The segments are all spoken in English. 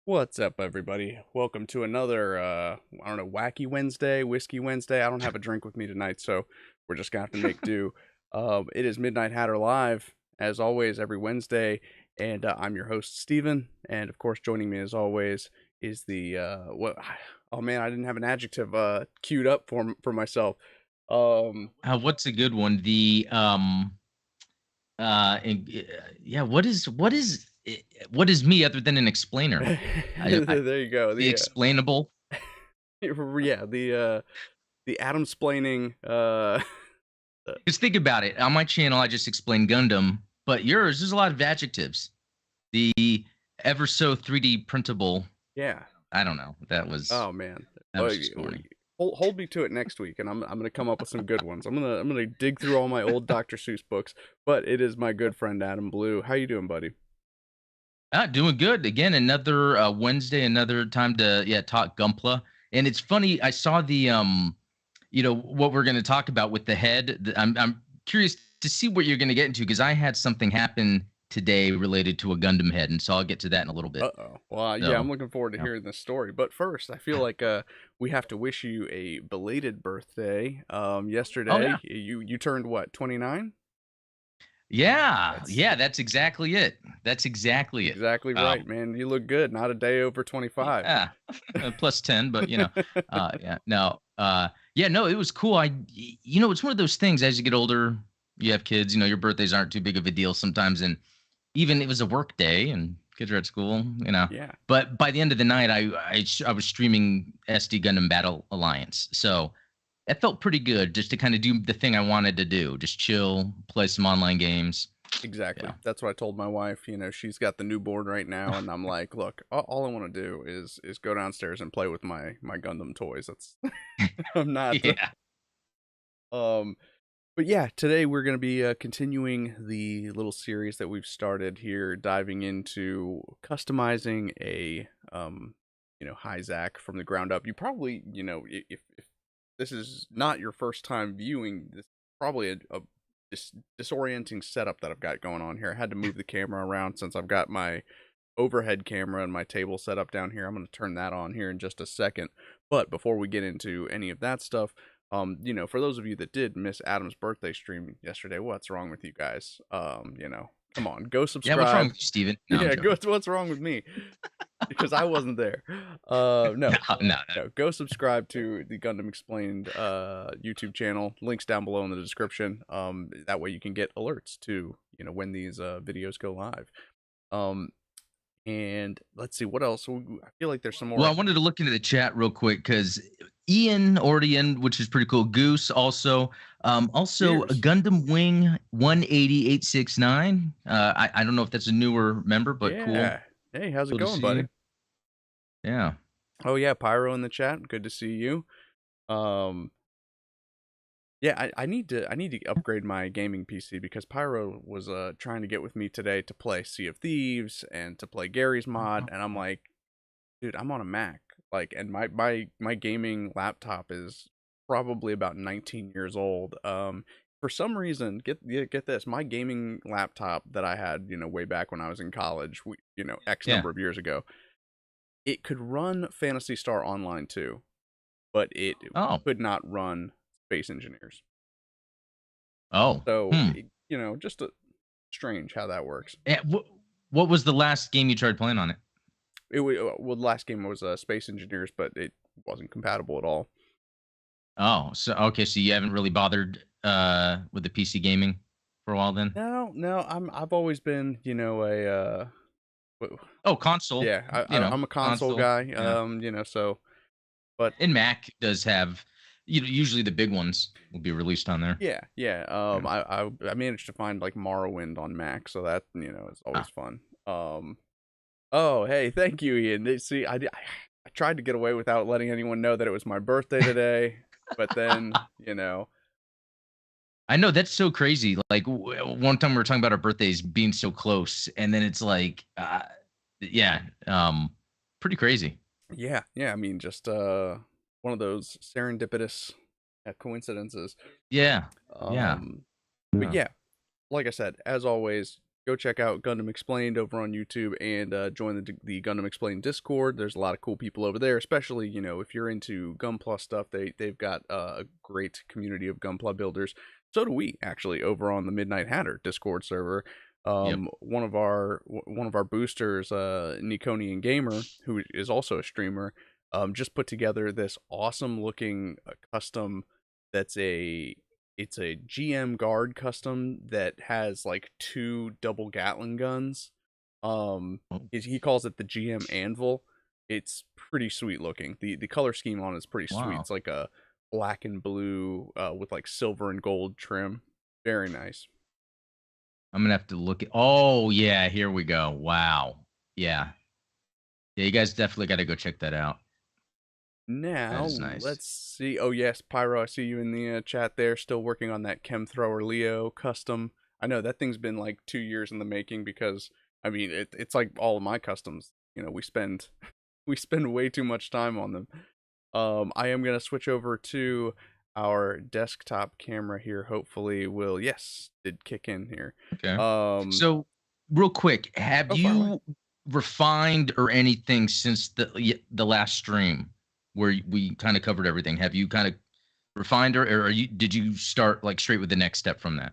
What's up, everybody? Welcome to another, I don't know, Wacky Wednesday, Whiskey Wednesday. I don't have a drink with me tonight, so we're just gonna have to make do. It is Midnight Hatter Live, as always, every Wednesday, and I'm your host, Steven, and of course, joining me as always is what, oh man, I didn't have an adjective, queued up for myself. Um, What's a good one? Yeah, what is me other than an explainer? there you go. The explainable. Yeah, the Adam splaining, Because think about it. On my channel, I just explained Gundam, but yours, there's a lot of adjectives. The ever so 3D printable. yeah. I don't know. Oh man. That was just corny. Hold me to it next week, and I'm gonna come up with some good ones. I'm gonna dig through all my old Dr. Seuss books. But it is my good friend Adam Blue. How you doing, buddy? Doing good. Again, another Wednesday, another time to talk Gunpla. And it's funny. I saw what we're going to talk about with the head. I'm curious to see what you're going to get into because I had something happen today related to a Gundam head, and so I'll get to that in a little bit. Uh-oh. Well, yeah, I'm So, looking forward to yeah. hearing this story. But first, I feel like we have to wish you a belated birthday. Oh Yesterday yeah, you turned what, 29? That's that's exactly it. That's exactly it. exactly right, man. You look good. Not a day over 25. Yeah, plus 10, but no, no, it was cool. It's one of those things as you get older, you have kids, your birthdays aren't too big of a deal sometimes. And even it was a work day and kids are at school. Yeah. But by the end of the night, I was streaming SD Gundam Battle Alliance. So that felt pretty good just to kind of do the thing I wanted to do, just chill, play some online games. Exactly. Yeah. That's what I told my wife. She's got the newborn right now, and I'm like, look, all I want to do is go downstairs and play with my Gundam toys. That's I'm not. Yeah. Um, but yeah, today we're gonna be continuing the little series that we've started here, diving into customizing a Hi-Zack from the ground up. You probably, if this is not your first time viewing this, probably a disorienting setup that I've got going on here. I had to move the camera around since I've got my overhead camera and my table set up down here. I'm going to turn that on here in just a second. But before we get into any of that stuff, for those of you that did miss Adam's birthday stream yesterday, what's wrong with you guys? Come on, go Yeah. What's wrong subscribe. with you, Steven? No, I'm Yeah, joking. what's wrong with me? Because I wasn't there. No, No, no. no, go subscribe to the Gundam Explained YouTube channel. Links down below in the description. That way you can get alerts to when these videos go live. And let's see what else. I feel like there's some Well, more. I wanted to look into the chat real quick because Ian already in, which is pretty cool. Goose also a Cheers. Gundam Wing 180869. I don't know if that's a newer member, but cool. Yeah. Hey, how's it Cool to going, see buddy? you. Yeah. Oh yeah, Pyro in the chat. Good to see you. Um, Yeah, I need to upgrade my gaming PC because Pyro was trying to get with me today to play Sea of Thieves and to play Gary's mod, and I'm like, dude, I'm on a Mac. Like, and my gaming laptop is probably about 19 years old. For some reason, get this, my gaming laptop that I had, way back when I was in college, X Yeah. number of years ago, it could run Phantasy Star Online too, but it Oh. could not run Space Engineers. Oh. So, Hmm. just strange how that works. What was the last game you tried playing on it? Well, the last game was Space Engineers, but it wasn't compatible at all. Oh, so okay, so you haven't really bothered with the PC gaming for a while then? No, I've always been, Oh, console. yeah, I'm a console Console. guy. Yeah. So, but And Mac does have, usually the big ones will be released on there. yeah. Yeah. I managed to find like Morrowind on Mac, so that is always Ah. fun. Oh, hey, thank you, Ian. See, I tried to get away without letting anyone know that it was my birthday today, but then, I know that's so crazy. Like one time we were talking about our birthdays being so close, and then it's like, yeah, pretty crazy. yeah. I mean, just one of those serendipitous coincidences. Yeah, yeah. Um, but Yeah. yeah, like I said, as always, go check out Gundam Explained over on YouTube and join the Gundam Explained Discord. There's a lot of cool people over there, especially if you're into Gunpla stuff. They've got a great community of Gunpla builders. So do we actually over on the Midnight Hatter Discord server. Yep. One of our boosters, Nikonian Gamer, who is also a streamer, just put together this awesome looking custom. That's a it's a GM guard custom that has like two double Gatling guns. Oh, He calls it the GM Anvil. It's pretty sweet looking. The color scheme on it is pretty sweet. wow. It's like a black and blue with like silver and gold trim. Very nice. I'm gonna have to look at. Oh yeah, here we go. Wow. Yeah. Yeah, you guys definitely got to go check that out. That Now, is nice. let's see. Oh, yes, Pyro, I see you in the chat there. Still working on that Chem Thrower Leo custom. I know that thing's been like 2 years in the making because, I mean, it's like all of my customs. We spend we spend way too much time on them. I am gonna switch over to our desktop camera here. Hopefully, will yes, did kick in here. Okay. Um, So, real quick, have oh, far away. you refined or anything since the last stream where we kind of covered everything? Have you kind of refined or did you start like straight with the next step from that?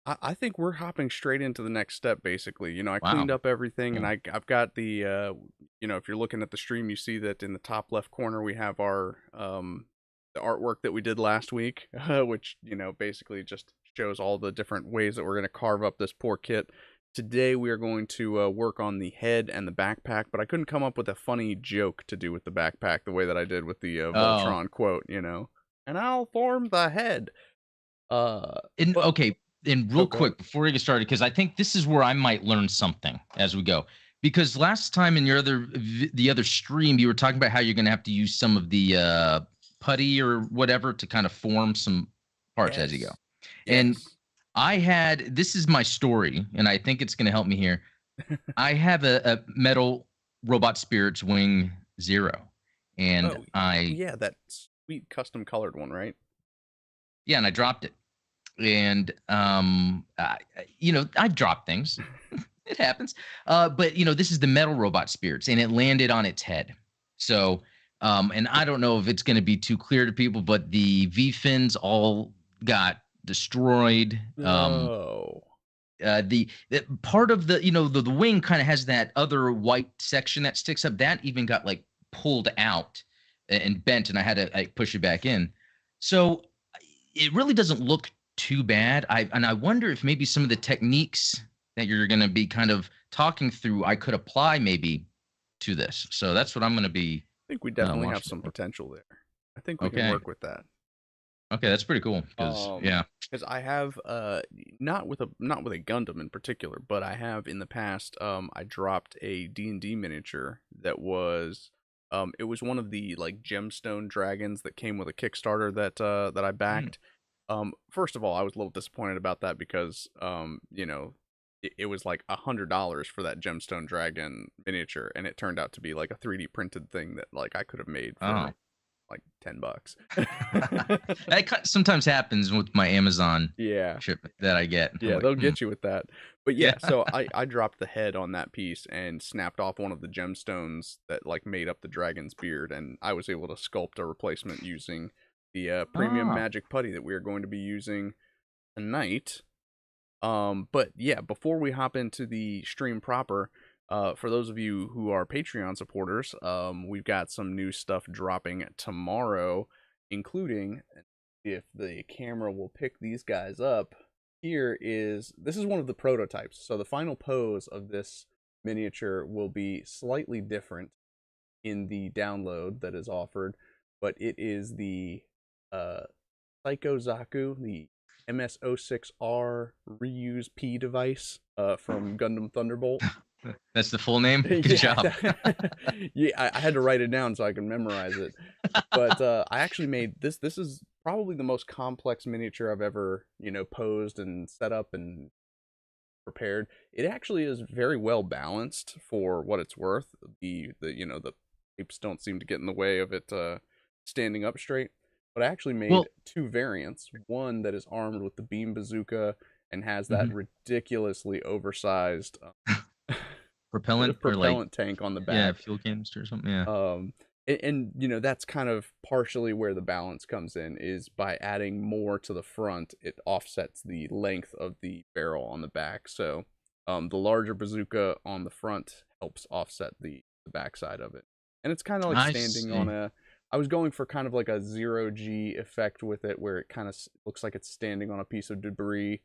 I think we're hopping straight into the next step, basically. I cleaned Wow. up everything, and Cool. I've got if you're looking at the stream, you see that in the top left corner we have our the artwork that we did last week, which basically just shows all the different ways that we're going to carve up this poor kit. Today we are going to work on the head and the backpack, but I couldn't come up with a funny joke to do with the backpack the way that I did with the Oh, Voltron quote. And I'll form the head. and But okay, and oh, real go ahead. quick before we get started, because I think this is where I might learn something as we go. Because last time in your the other stream, you were talking about how you're going to have to use some of the putty or whatever to kind of form some parts as you go. Yes. And Yes. I had this is my story, and I think it's going to help me here. I have a metal robot spirits wing zero, and Oh yeah, that sweet custom colored one, right? and I dropped it. And I drop things. It happens. But this is the metal robot spirits, and it landed on its head. So, and I don't know if it's going to be too clear to people, but the V fins all got destroyed. Oh. The part of the wing kind of has that other white section that sticks up. That even got like pulled out and bent, and I had to like push it back in. So it really doesn't look too bad. I wonder if maybe some of the techniques that you're going to be kind of talking through, I could apply maybe to this. So that's what I'm going to be I think we definitely have watching some for. potential there. I think we can Okay, work with that. okay, that's pretty cool. Because Um, yeah, because I have not with a Gundam in particular, but I have in the past I dropped a D&D miniature that was it was one of the like gemstone dragons that came with a Kickstarter that I mm. backed. First of all, I was a little disappointed about that because it was like $100 for that gemstone dragon miniature, and it turned out to be like a 3D printed thing that like I could have made Oh. for like $10. That sometimes happens with my Amazon Yeah. shipment that I get. I'm Yeah, like, they'll get you with that. But yeah. yeah, so I dropped the head on that piece and snapped off one of the gemstones that like made up the dragon's beard, and I was able to sculpt a replacement using the premium Oh, magic putty that we are going to be using tonight. But yeah, before we hop into the stream proper, for those of you who are Patreon supporters, we've got some new stuff dropping tomorrow, including if the camera will pick these guys up. This is one of the prototypes. So the final pose of this miniature will be slightly different in the download that is offered, but it is the uh Psycho Zaku, the MS-06R reuse P device from Gundam Thunderbolt. that's the full name. Good Yeah, job. yeah, I had to write it down so I can memorize it. But I actually made this. This is probably the most complex miniature I've ever, posed and set up and prepared. It actually is very well balanced for what it's worth. The shapes don't seem to get in the way of it standing up straight. But I actually made Well, two variants. One that is armed with the beam bazooka and has that Mhm. ridiculously oversized Propellant or like, propellant tank on the yeah, back. fuel canister or something. Yeah. Um, and that's kind of partially where the balance comes in, is by adding more to the front, it offsets the length of the barrel on the back. So, the larger bazooka on the front helps offset the backside of it, and it's kind of like I standing on see. a. I was going for kind of like a zero G effect with it, where it kind of looks like it's standing on a piece of debris. It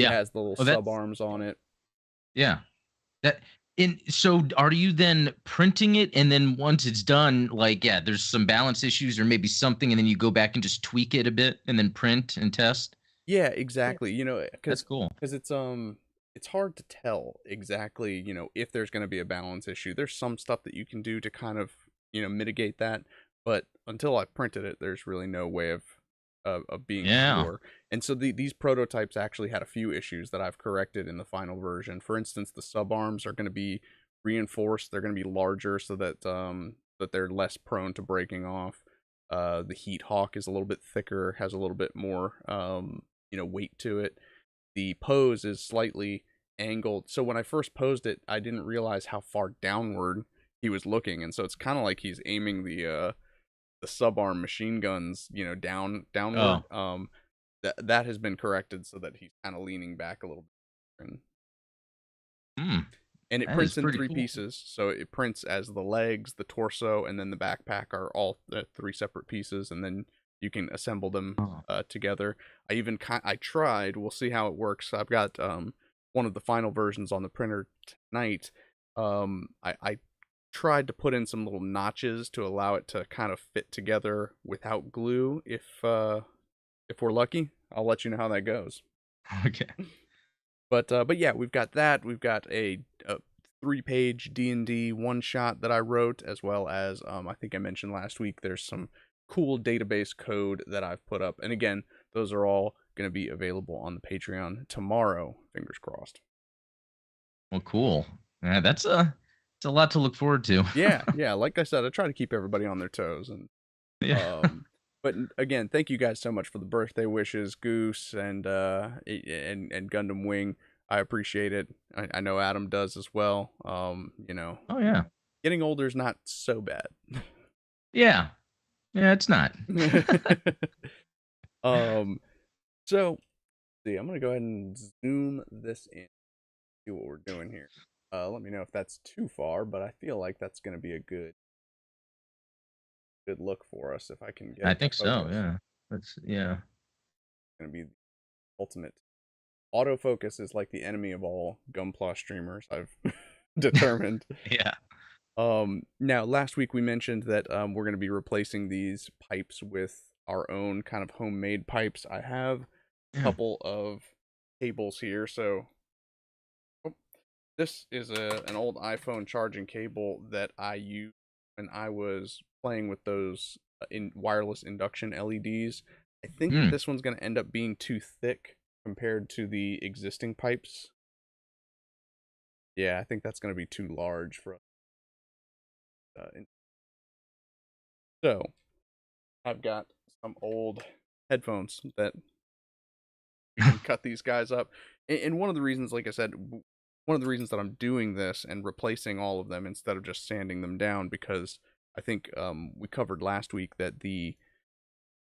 Yeah. has the little Oh, sub that's arms on it. yeah. That in so are you then printing it and then once it's done, like, yeah, there's some balance issues or maybe something, and then you go back and just tweak it a bit and then print and test? Yeah, Yeah. exactly. That's Because cool. it's hard to tell exactly, if there's going to be a balance issue. There's some stuff that you can do to kind of, mitigate that, but until I printed it, there's really no way of being Yeah. sure. And so these prototypes actually had a few issues that I've corrected in the final version. For instance, the sub arms are going to be reinforced. They're going to be larger so that they're less prone to breaking off. The heat hawk is a little bit thicker, has a little bit more weight to it. The pose is slightly angled. So when I first posed it, I didn't realize how far downward he was looking, and so it's kind of like he's aiming the sub arm machine guns, downward. Oh. That has been corrected so that he's kind of leaning back a little bit. Hmm. And it That is prints in pretty three cool. pieces. So it prints as the legs, the torso, and then the backpack are all three separate pieces, and then you can assemble them Oh. together. I tried. We'll see how it works. I've got one of the final versions on the printer tonight. I tried to put in some little notches to allow it to kind of fit together without glue. If we're lucky, I'll let you know how that goes. Okay. But yeah, we've got that. We've got a 3-page D&D one shot that I wrote, as well as I think I mentioned last week. There's some cool database code that I've put up, and again, those are all going to be available on the Patreon tomorrow. Fingers crossed. Well, cool. Yeah, it's a lot to look forward to. Yeah, yeah. Like I said, I try to keep everybody on their toes, and Yeah. but again, thank you guys so much for the birthday wishes, Goose and Gundam Wing. I appreciate it. I know Adam does as well. Oh yeah. Getting older is not so bad. Yeah. Yeah, it's not. um, so see, I'm gonna go ahead and zoom this in, see what we're doing here. Let me know if that's too far, but I feel like that's gonna be a good look for us if I can get I it to think so, focus. yeah. That's yeah. It's gonna be the ultimate. Autofocus is like the enemy of all Gunpla streamers, I've determined. Yeah. Now last week we mentioned that we're going to be replacing these pipes with our own kind of homemade pipes. I have a Yeah. couple of cables here. So oh, this is an old iPhone charging cable that I used when I was playing with those in wireless induction LEDs. I think that Mm. this one's going to end up being too thick compared to the existing pipes. Yeah, I think that's going to be too large for us. So I've got some old headphones that can cut these guys up. And one of the reasons, like I said, one of the reasons that I'm doing this and replacing all of them instead of just sanding them down, because I think we covered last week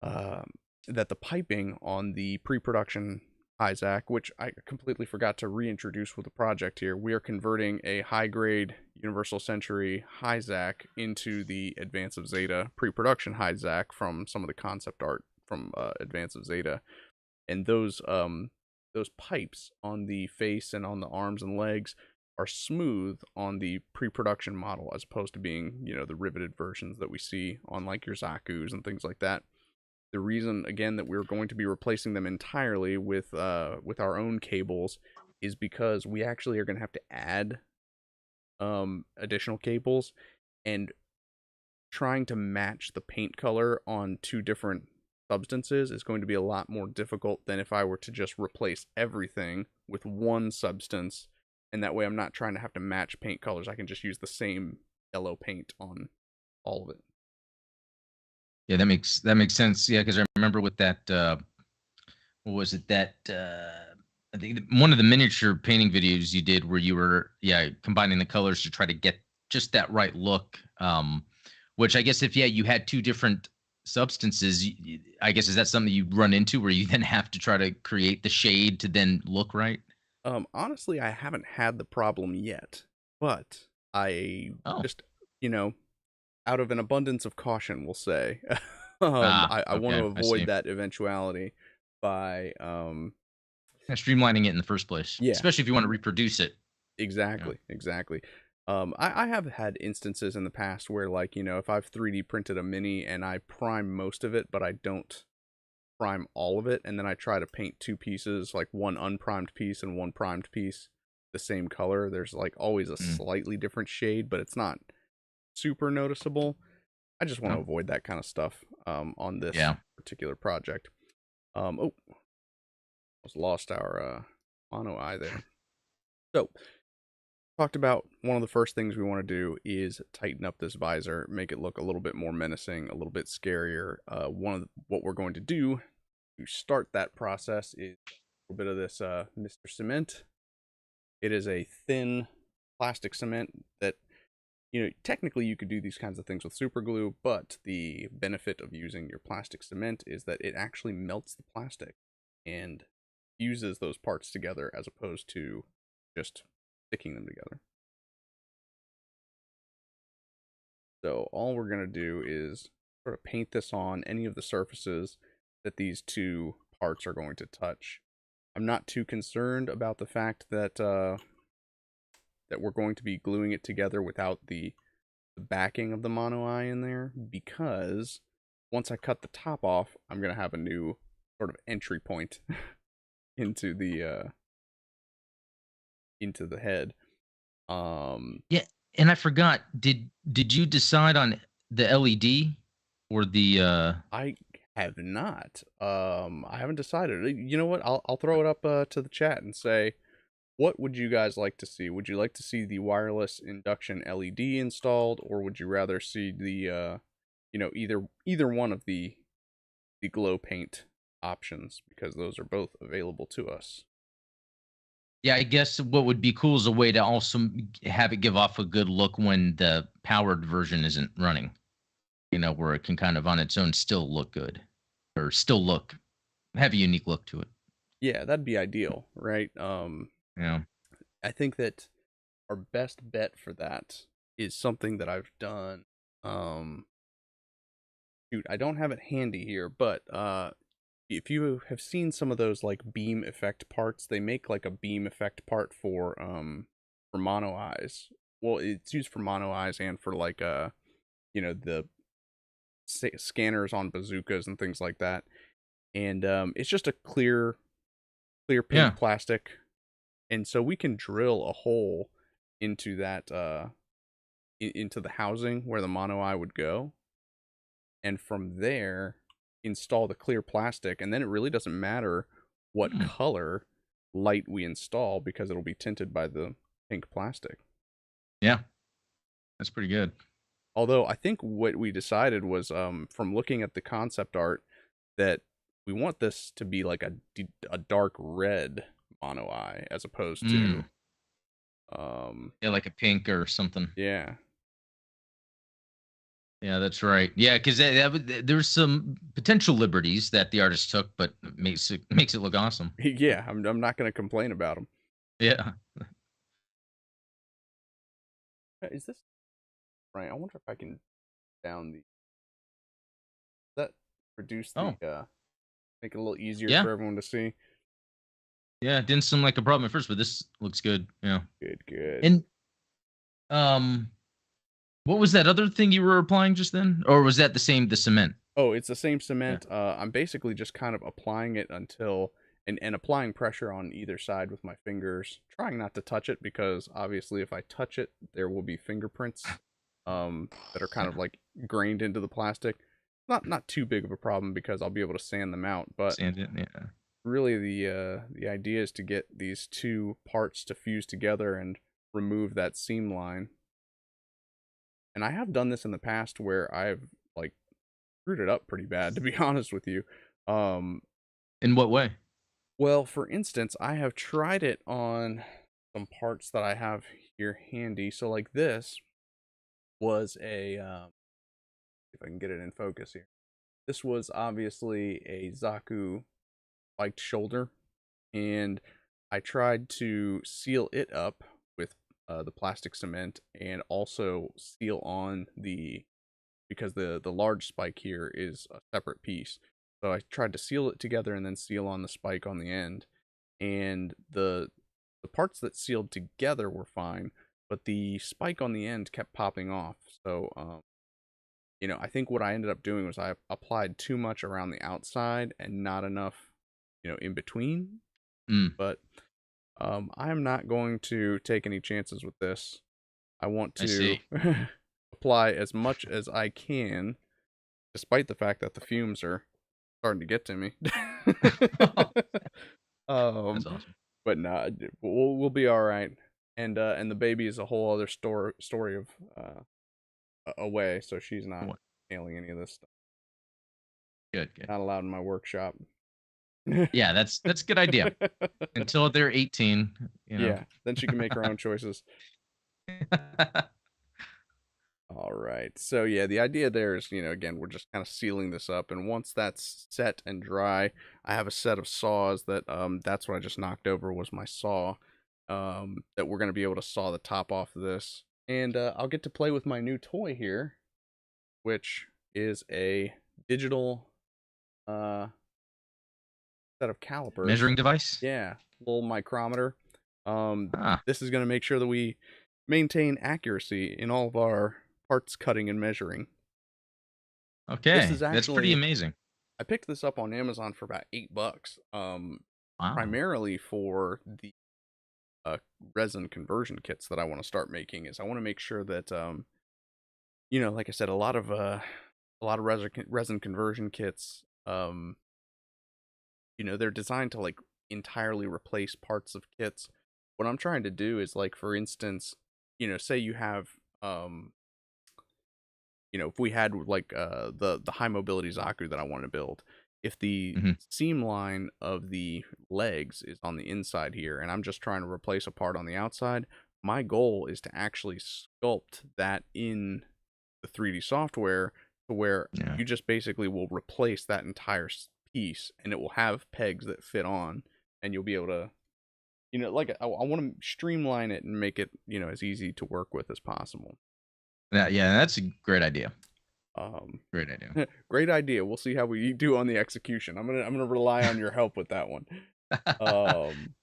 um, that the piping on the pre-production Hi-Zack, which I completely forgot to reintroduce with the project here, we are converting a high-grade Universal Century Hi-Zack into the Advance of Zeta pre-production Hi-Zack from some of the concept art from Advance of Zeta, and those pipes on the face and on the arms and legs are smooth on the pre-production model, as opposed to being the riveted versions that we see on like your Zaku's and things like that. The reason again that we're going to be replacing them entirely with our own cables is because we actually are going to have to add additional cables, and trying to match the paint color on two different substances is going to be a lot more difficult than if I were to just replace everything with one substance, and that way I'm not trying to have to match paint colors. I can just use the same yellow paint on all of it. Yeah, that makes sense. Yeah, because I remember with that what was it, that I think one of the miniature painting videos you did where you were, yeah, combining the colors to try to get just that right look. Which I guess if yeah you had two different substances, I guess is that something you run into where you then have to try to create the shade to then look right? Honestly, I haven't had the problem yet, but I Oh, just, you know, out of an abundance of caution, we'll say, I want to okay, I avoid see. that eventuality by, Yeah, streamlining it in the first place, yeah, especially if you want to reproduce it. Yeah. exactly, exactly. I have had instances in the past where, like, if I've 3D printed a mini and I prime most of it, but I don't prime all of it, and then I try to paint two pieces, like one unprimed piece and one primed piece, the same color. There's like always a Mm. slightly different shade, but it's not super noticeable. I just want to Oh, avoid that kind of stuff on this yeah. particular project. Oh, almost lost our mono eye there. So, talked about one of the first things we want to do is tighten up this visor, make it look a little bit more menacing, a little bit scarier. What we're going to do to start that process is a little bit of this Mr. Cement. It is a thin plastic cement that, technically you could do these kinds of things with super glue, but the benefit of using your plastic cement is that it actually melts the plastic and fuses those parts together as opposed to just sticking them together. So all we're going to do is sort of paint this on any of the surfaces that these two parts are going to touch. I'm not too concerned about the fact that we're going to be gluing it together without the backing of the mono eye in there, because once I cut the top off, I'm going to have a new sort of entry point into the head. Um Yeah, and I forgot. Did you decide on the LED or the I have not. I haven't decided. You know what? I'll throw it up to the chat and say, what would you guys like to see? Would you like to see the wireless induction LED installed, or would you rather see the either one of the glow paint options, because those are both available to us. yeah, I guess what would be cool is a way to also have it give off a good look when the powered version isn't running. Where it can kind of on its own still look good or still look have a unique look to it. Yeah, that'd be ideal, right? Yeah. I think that our best bet for that is something that I've done. Um, Shoot, I don't have it handy here, but if you have seen some of those like beam effect parts, they make like a beam effect part for mono eyes. Well, it's used for mono eyes and for like the scanners on bazookas and things like that. And it's just a clear pink Yeah. plastic, and so we can drill a hole into that into the housing where the mono eye would go, and from there install the clear plastic, and then it really doesn't matter what Mm, color light we install because it'll be tinted by the pink plastic. yeah. That's pretty good. Although I think what we decided was, from looking at the concept art, that we want this to be like a dark red mono eye as opposed to Mm. Yeah, like a pink or something. yeah. Yeah, that's right. Yeah, because there's some potential liberties that the artist took, but makes it look awesome. Yeah, I'm not going to complain about them. Yeah. Is this right? I wonder if I can down the that reduce the Oh, make it a little easier yeah. for everyone to see. Yeah, it didn't seem like a problem at first, but this looks good. Yeah. Good, good. And um what was that other thing you were applying just then? Or was that the cement? Oh, it's the same Yeah. cement. I'm basically just kind of applying it until and applying pressure on either side with my fingers, trying not to touch it because obviously if I touch it, there will be fingerprints that are kind Yeah. of like grained into the plastic. Not too big of a problem because I'll be able to sand them out, but Sand it. Yeah. really the idea is to get these two parts to fuse together and remove that seam line. And I have done this in the past where I've like screwed it up pretty bad, to be honest with you. Um, In what way? Well, for instance, I have tried it on some parts that I have here handy. So like this was a if I can get it in focus here. This was obviously a Zaku spiked shoulder, and I tried to seal it up with the plastic cement and also seal on the because the large spike here is a separate piece. So I tried to seal it together and then seal on the spike on the end. And the parts that sealed together were fine, but the spike on the end kept popping off. So I think what I ended up doing was I applied too much around the outside and not enough, in between. Mm, But I am not going to take any chances with this. I want I to see. apply as much as I can, despite the fact that the fumes are starting to get to me. um, That's awesome. but nah, we'll be all right. And the baby is a whole other story of away, so she's not What? handling any of this stuff. Good, good. Not allowed in my workshop. Yeah, that's a good idea. Until they're 18, you know. Yeah, then she can make her own choices. All right. So yeah, the idea there is, again, we're just kind of sealing this up, and once that's set and dry, I have a set of saws that that's what I just knocked over was my saw, that we're gonna be able to saw the top off of this, and I'll get to play with my new toy here, which is a digital uh set of calipers. Measuring device? Yeah, little micrometer. Um, Ah, this is gonna make sure that we maintain accuracy in all of our parts cutting and measuring. This okay. is That's pretty actually amazing. I picked this up on Amazon for about $8. Wow. Primarily for the uh, resin conversion kits that I want to start making. Is I want to make sure that like I said, a lot of resin conversion kits, they're designed to like entirely replace parts of kits. What I'm trying to do is like, for instance, say you have if we had like the high mobility Zaku that I want to build, if the Mhm. seam line of the legs is on the inside here, and I'm just trying to replace a part on the outside, my goal is to actually sculpt that in the 3D software to where Yeah. you just basically will replace that entire piece, and it will have pegs that fit on, and you'll be able to, like I want to streamline it and make it, as easy to work with as possible. Yeah, that's a great idea. Um, Great idea. Great idea. We'll see how we do on the execution. I'm gonna rely on your help with that one. Um,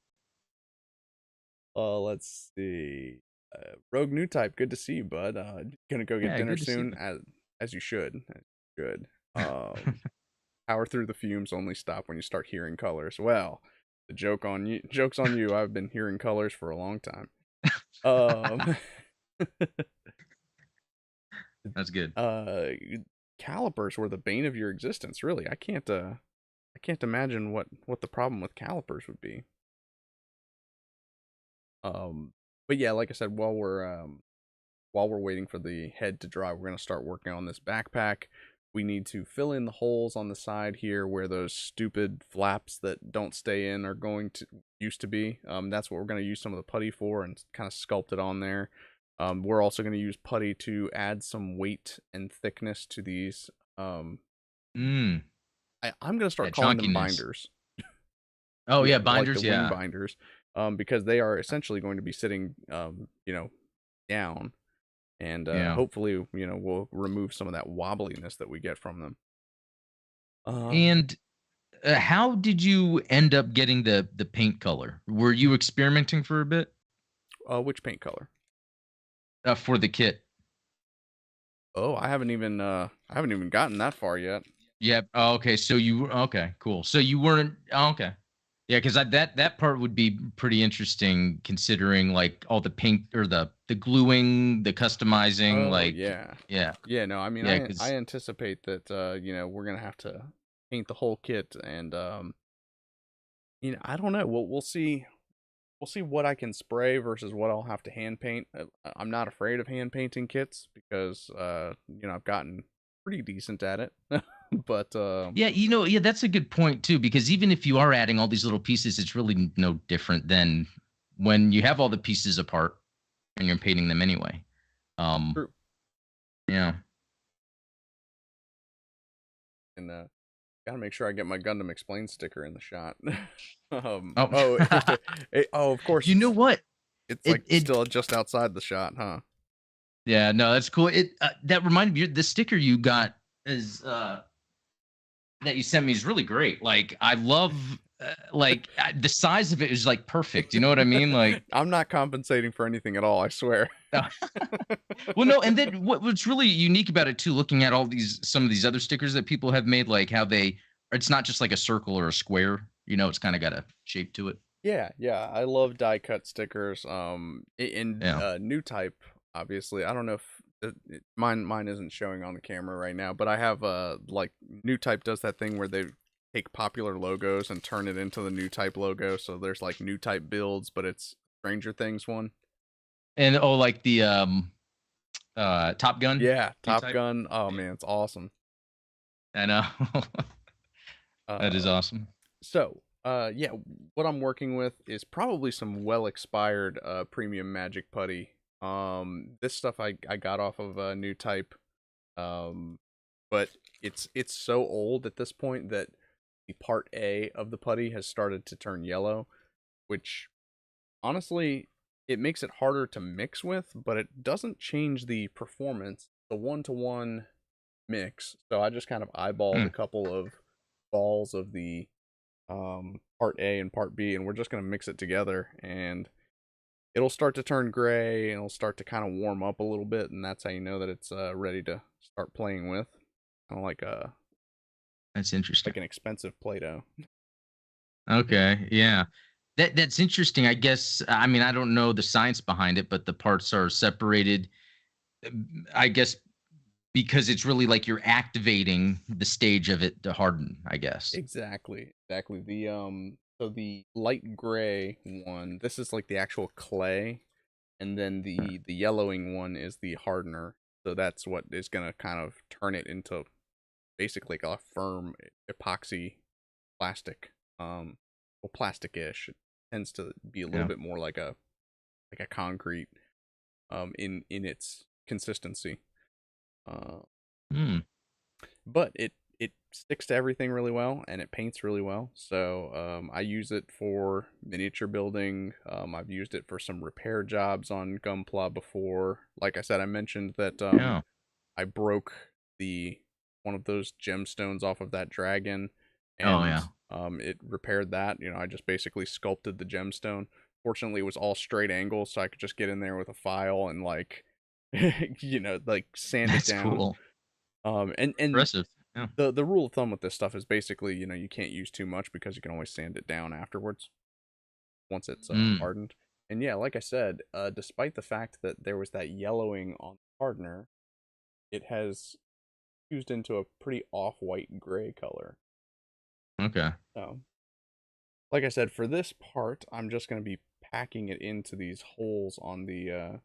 let's see. Rogue New Type, good to see you, bud. Gonna go get Yeah, dinner good to see soon, as you should. Good. Power through the fumes. Only stop when you start hearing colors. Well, the joke on you. Joke's on you. I've been hearing colors for a long time. Um, That's good. uh, calipers were the bane of your existence. Really, I can't imagine what the problem with calipers would be. But yeah, like I said, while we're waiting for the head to dry, we're gonna start working on this backpack. We need to fill in the holes on the side here where those stupid flaps that don't stay in are going to used to be. That's what we're gonna use some of the putty for and kind of sculpt it on there. We're also gonna use putty to add some weight and thickness to these. Mm, I'm gonna start that calling them chunkiness. binders. Oh Yeah, yeah, like the binders. wing Yeah, binders, because they are essentially going to be sitting, down, and yeah. hopefully, we'll remove some of that wobbliness that we get from them. Um, And how did you end up getting the paint color? Were you experimenting for a bit which paint color? for the kit? Oh, I haven't even gotten that far yet. Yeah. Oh, okay. So you okay? Cool. So you weren't. Oh, okay. Yeah, because that part would be pretty interesting, considering like all the paint or the gluing, the customizing. Oh Like, yeah, yeah, yeah. No, I mean, yeah. I Because anticipate that we're gonna have to paint the whole kit, and I don't know. We'll see. We'll see what I can spray versus what I'll have to hand paint. I'm not afraid of hand painting kits because I've gotten pretty decent at it. But Yeah, yeah, that's a good point too, because even if you are adding all these little pieces, it's really no different than when you have all the pieces apart and you're painting them anyway. Um, true. yeah. And gotta make sure I get my Gundam Explained sticker in the shot. Oh, Oh, oh, of course you know what? it's It like it still just outside the shot, huh? Yeah, no, that's cool. It that reminded me, the sticker you got is that you sent me is really great. Like I love the size of it is like perfect. You know what I mean? Like I'm not compensating for anything at all, I swear. well, no, and then what's really unique about it too, looking at all these some of these other stickers that people have made, like how it's not just like a circle or a square. It's kind of got a shape to it. Yeah, yeah, I love die cut stickers. In Yeah. new type, obviously. I don't know if mine isn't showing on the camera right now, but I have like new type does that thing where they take popular logos and turn it into the new type logo. So there's like new type builds, but it's Stranger Things one. And oh, like the Top Gun Yeah, new Top type. Gun. Oh man, it's awesome. I know. That is Um, awesome. So, yeah, what I'm working with is probably some well expired premium magic putty. This stuff I got off of a new type. But it's so old at this point that the part A of the putty has started to turn yellow, which honestly it makes it harder to mix with, but it doesn't change the performance. The 1-to-1 mix. So I just kind of eyeballed a Hmm. couple of balls of the part A and part B, and we're just gonna mix it together, and it'll start to turn gray, and it'll start to kind of warm up a little bit, and that's how you know that it's ready to start playing with. Kind of That's interesting. like an expensive Play-Doh. Okay, yeah. That's interesting. I guess I mean I don't know the science behind it, but the parts are separated. I guess because it's really like you're activating the stage of it to harden. I guess. Exactly, exactly. So the light gray one, this is like the actual clay, and then the yellowing one is the hardener. So that's what is gonna kind of turn it into basically like a firm epoxy plastic. Well, plastic-ish. It tends to be a little Yeah. bit more like a concrete in its consistency. Uh, Hmm. but it sticks to everything really well, and it paints really well. So I use it for miniature building. I've used it for some repair jobs on Gunpla before. Like I said, I mentioned that Yeah. I broke the one of those gemstones off of that dragon, Oh and yeah. it repaired that. I just basically sculpted the gemstone. Fortunately, it was all straight angles, so I could just get in there with a file and like, like sand it That's down. cool. And Impressive. Yeah. the rule of thumb with this stuff is basically, you can't use too much because you can always sand it down afterwards once it's Mm. hardened. And yeah, like I said, despite the fact that there was that yellowing on the hardener, it has fused into a pretty off-white gray color. Okay. So, like I said, for this part, I'm just going to be packing it into these holes on the.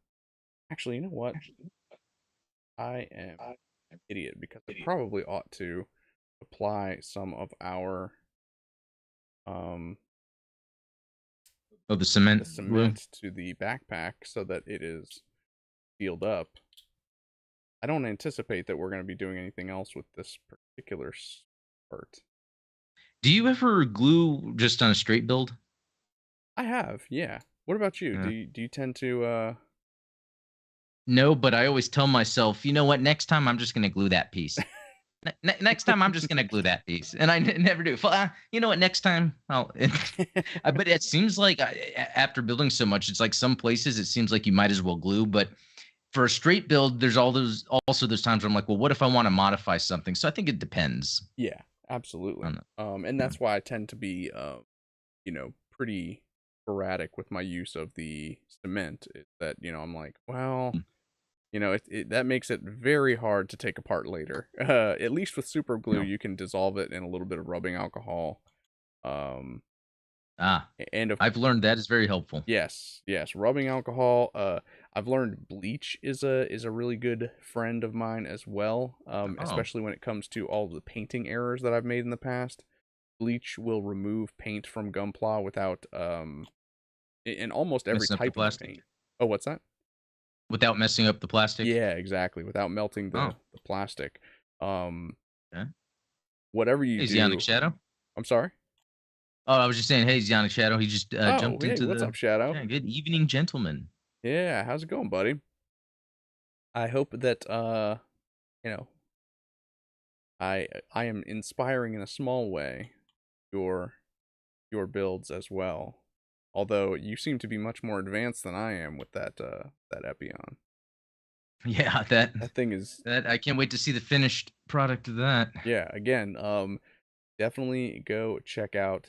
Actually, you know what? I am an idiot because I probably ought to apply some of our um Oh, the the cement glue. cement to the backpack so that it is sealed up. I don't anticipate that we're going to be doing anything else with this particular part. Do you ever glue just on a straight build? I have, yeah. What about you? Do Yeah. you tend to No, but I always tell myself, you know what? Next time I'm just going to glue that piece. Next time I'm just going to glue that piece, and I never do. You know what? Next time I'll. But it seems like after building so much, it's like some places it seems like you might as well glue. But for a straight build, there's those times where I'm like, well, what if I want to modify something? So I think it depends Yeah, absolutely. on the. And Yeah. that's why I tend to be pretty sporadic with my use of the cement. Is that, I'm like, well, Mm. that makes it very hard to take apart later. At least with super glue, No. you can dissolve it in a little bit of rubbing alcohol. Um, Ah, and of I've learned that is very helpful. Yes, yes, rubbing alcohol. I've learned bleach is a really good friend of mine as well, Oh, especially when it comes to all the painting errors that I've made in the past. Bleach will remove paint from Gunpla without in almost every messing up the type of plastic paint. Oh, what's that? without messing up the plastic. Yeah, exactly. Without melting Oh, the plastic. Um, okay. whatever you Hey, Zionic do. Shadow. I'm sorry. Oh, I was just saying, hey, Zionic Shadow. He just Oh, jumped hey, into what's the up, Shadow? yeah. Good evening, gentlemen. Yeah, how's it going, buddy? I hope that you know, I am inspiring in a small way your your builds as well. Although you seem to be much more advanced than I am with that Epion. Yeah, that That thing is that I can't wait to see the finished product of that. yeah, again, definitely go check out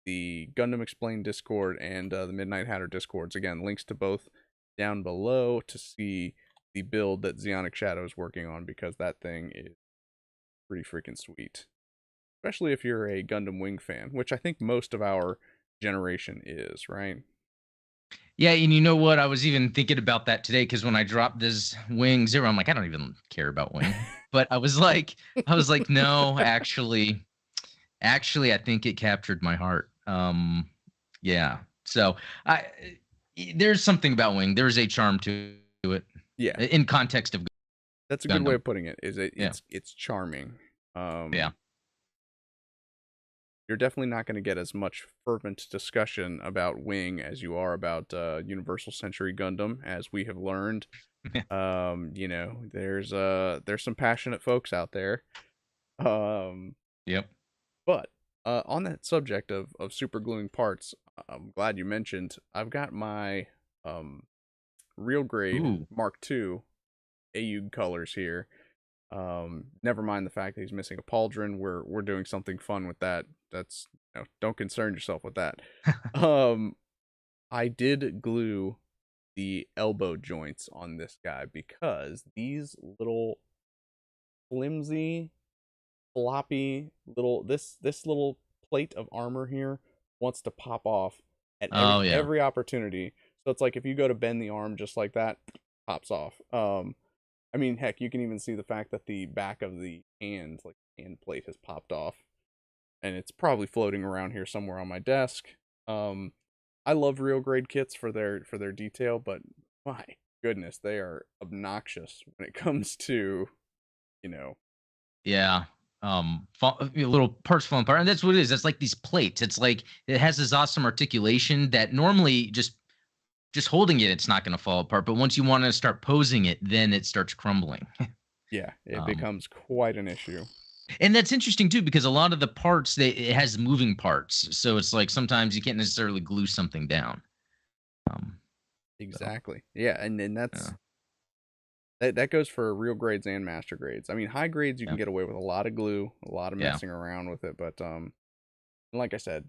the Gundam Explained Discord and the Midnight Hatter Discords. Again, links to both down below to see the build that Zeonic Shadow is working on because that thing is pretty freaking sweet. Especially if you're a Gundam Wing fan, which I think most of our generation is, right? Yeah, and you know what? I was even thinking about that today because when I dropped this Wing Zero, I'm like, I don't even care about Wing. But I was like, no, actually, I think it captured my heart. Yeah. So there's something about Wing. There's a charm to it Yeah, in context of that's a good way Gundam. of putting it. Is it? Yeah. It's charming. Yeah. You're definitely not going to get as much fervent discussion about Wing as you are about Universal Century Gundam, as we have learned. There's some passionate folks out there. Um, Yep. but on that subject of super gluing parts, I'm glad you mentioned. I've got my um, real grade Ooh. Mark II AUG colors here. Never mind the fact that he's missing a pauldron. We're doing something fun with that. That's don't concern yourself with that. Um, I did glue the elbow joints on this guy because these little flimsy, floppy little this little plate of armor here wants to pop off at Oh yeah. every opportunity. So it's like if you go to bend the arm just like that, pops off. I mean, heck, you can even see the fact that the back of the hand, like hand plate, has popped off, and it's probably floating around here somewhere on my desk. Um, I love real grade kits for their detail, but my goodness, they are obnoxious when it comes to you know. Yeah. Little parts falling apart, and that's what it is. It's like these plates. It's like it has this awesome articulation that normally just holding it, it's not going to fall apart. But once you want to start posing it, then it starts crumbling. Yeah, it um, becomes quite an issue. and that's interesting too because a lot of the parts it has moving parts, so it's like sometimes you can't necessarily glue something down. Um, so Exactly. Yeah, and yeah, that goes for real grades and master grades. I mean, high grades you can yeah, get away with a lot of glue, a lot of yeah. messing around with it, but like I said,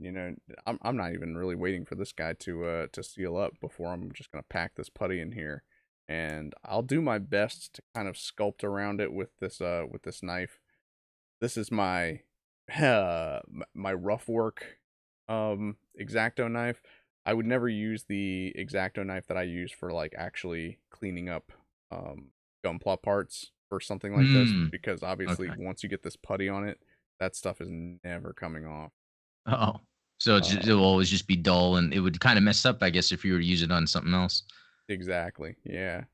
I'm not even really waiting for this guy to seal up before I'm just gonna pack this putty in here, and I'll do my best to kind of sculpt around it with this knife. This is my my rough work X-Acto knife. I would never use the X-Acto knife that I use for like actually cleaning up Gunpla parts for something like this Mm, because obviously okay. once you get this putty on it, that stuff is never coming off. Oh, so it'll Um, always just be dull, and it would kind of mess up, I guess, if you were to use it on something else. exactly. Yeah.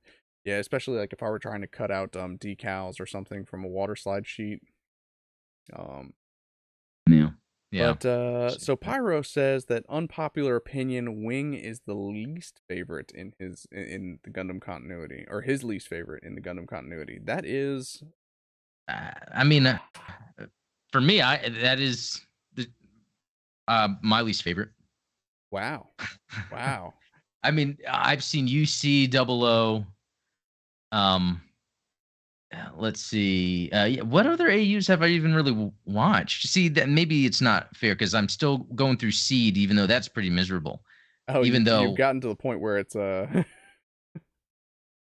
Yeah, especially like if I were trying to cut out decals or something from a water slide sheet. Um, Yeah, yeah. But so Pyro says that unpopular opinion, Wing is the least favorite in the Gundam continuity, or his least favorite in the Gundam continuity. That is I mean, for me, I that is the my least favorite. wow, wow. I mean, I've seen UC double O. Um, let's see. Yeah, what other AUs have I even really watched? See, that maybe it's not fair because I'm still going through Seed, even though that's pretty miserable. Oh, Even you've though, gotten to the point where it's I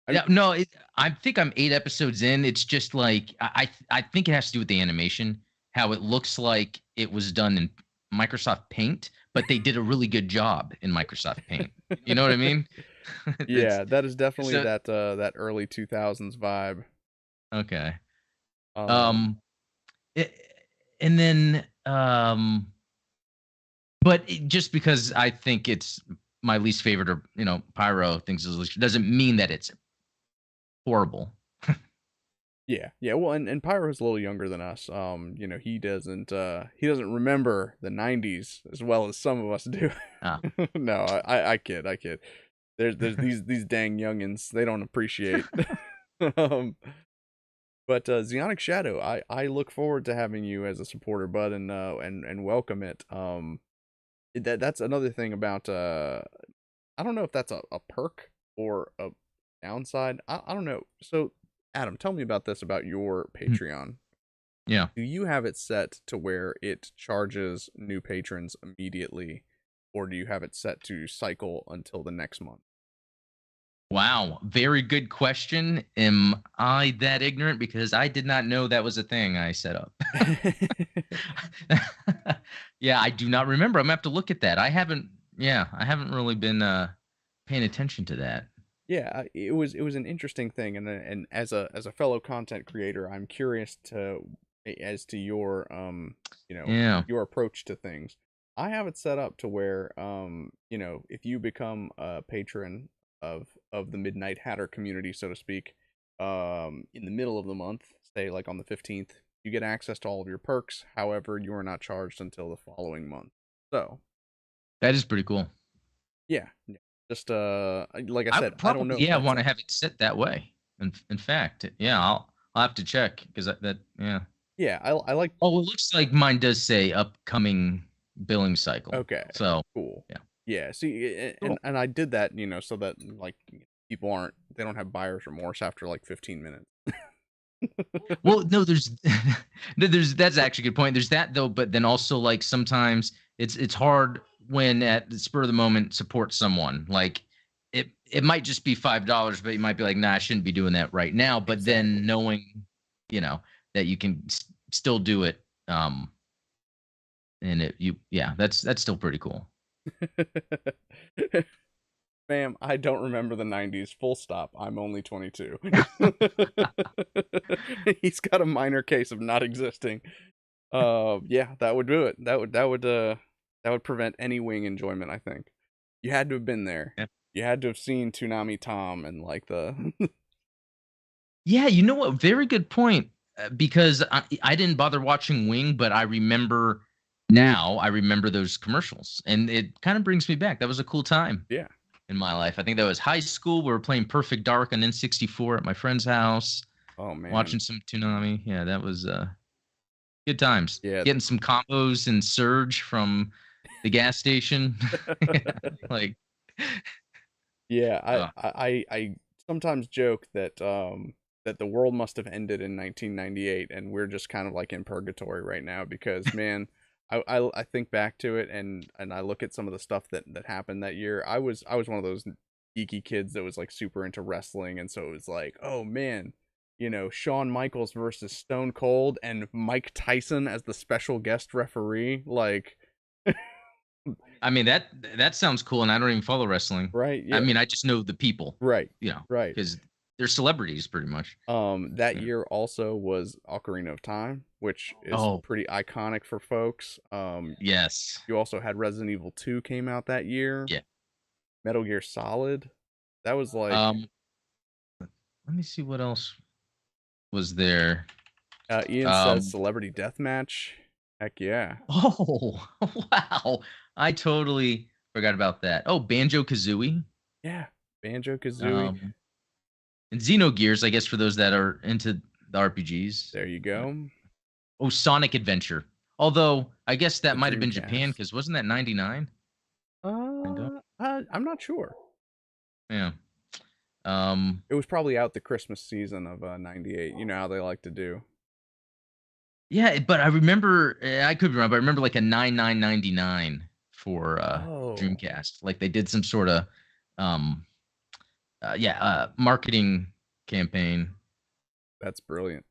yeah, no, I think I'm 8 episodes in. It's just like I think it has to do with the animation, how it looks like it was done in Microsoft Paint, but they did a really good job in Microsoft Paint. You know what I mean? It's Yeah, that is definitely so that early 2000s vibe. okay. Um, Um, a and then, but just because I think it's my least favorite or, Pyro thinks is least doesn't mean that it's horrible. yeah, yeah. Well, and Pyro's a little younger than us. He doesn't remember the '90s as well as some of us do. Ah. No, I kid, I kid. There's these dang youngins. They don't appreciate. um, but Zeonic Shadow, I look forward to having you as a supporter, bud, and welcome it. That's another thing about I don't know if that's a perk or a downside. I don't know. So, Adam, tell me about this about your Patreon. Yeah. Do you have it set to where it charges new patrons immediately, or do you have it set to cycle until the next month? Wow, very good question. Am I that ignorant? Because I did not know that was a thing I set up. Yeah, I do not remember. I'm gonna have to look at that. I haven't really been paying attention to that. Yeah, it was an interesting thing, and as a fellow content creator, I'm curious to as to your Yeah. your approach to things. I have it set up to where if you become a patron of the Midnight Hatter community, so to speak, in the middle of the month, say like on the 15th, you get access to all of your perks. However, you are not charged until the following month. So That is pretty cool. yeah, yeah. Just like I I said, would I don't know probably, if yeah, that's want to a have it set that way. In fact, yeah, I'll have to check because yeah. yeah, I like. Oh, it looks like mine does say upcoming billing cycle. Okay, So cool. yeah, Yeah, see, cool. and I did that, so that like people they don't have buyer's remorse after like 15 minutes. Well, no, there's there's that's actually a good point. There's that though, but then also like sometimes it's hard when at the spur of the moment support someone. Like it might just be $5, but you might be like, nah, I shouldn't be doing that right now. But then Exactly. knowing, that you can still do it, and yeah, that's still pretty cool. Ma'am, I don't remember the 90s. Full stop. I'm only 22. He's got a minor case of not existing. Yeah, that would do it. That would prevent any wing enjoyment, I think. You had to have been there. Yeah. You had to have seen Toonami Tom and like the Yeah, you know what? Very good point. Because I didn't bother watching Wing, but I remember those commercials, and it kind of brings me back. That was a cool time yeah. in my life. I think that was high school. We were playing Perfect Dark on N64 at my friend's house, Oh man. watching some Toonami. Yeah, that was good times. Yeah. Getting some combos and Surge from the gas station. Like, Yeah, uh, I sometimes joke that the world must have ended in 1998 and we're just kind of like in purgatory right now because man, I think back to it and I look at some of the stuff that happened that year. I was one of those geeky kids that was like super into wrestling, and so it was like, "Oh man, Shawn Michaels versus Stone Cold and Mike Tyson as the special guest referee." Like, I mean that sounds cool, and I don't even follow wrestling. right? I Yeah. mean, I just know the people, Right. you know, Right. because they're celebrities pretty much. That Yeah. year also was Ocarina of Time, which is Oh, pretty iconic for folks. yes. You also had Resident Evil 2 came out that year. Yeah. Metal Gear Solid. That was like Um, Let me see what else was there. Ian says Um, Celebrity Deathmatch. Heck yeah. oh, wow. I totally forgot about that. Oh, Banjo Kazooie. Yeah. Banjo Kazooie. Um, and Xenogears, I guess, for those that are into the RPGs. There you Yeah. go. Oh, Sonic Adventure. Although I guess that The might have been Japan Dreamcast. because wasn't that 99? I'm not sure. Yeah. Um, It was probably out the Christmas season of '98. You know how they like to do. yeah, but I remember I could be wrong, but I remember like a 99.99 for Oh, Dreamcast. Like they did some sort of um marketing campaign. that's brilliant.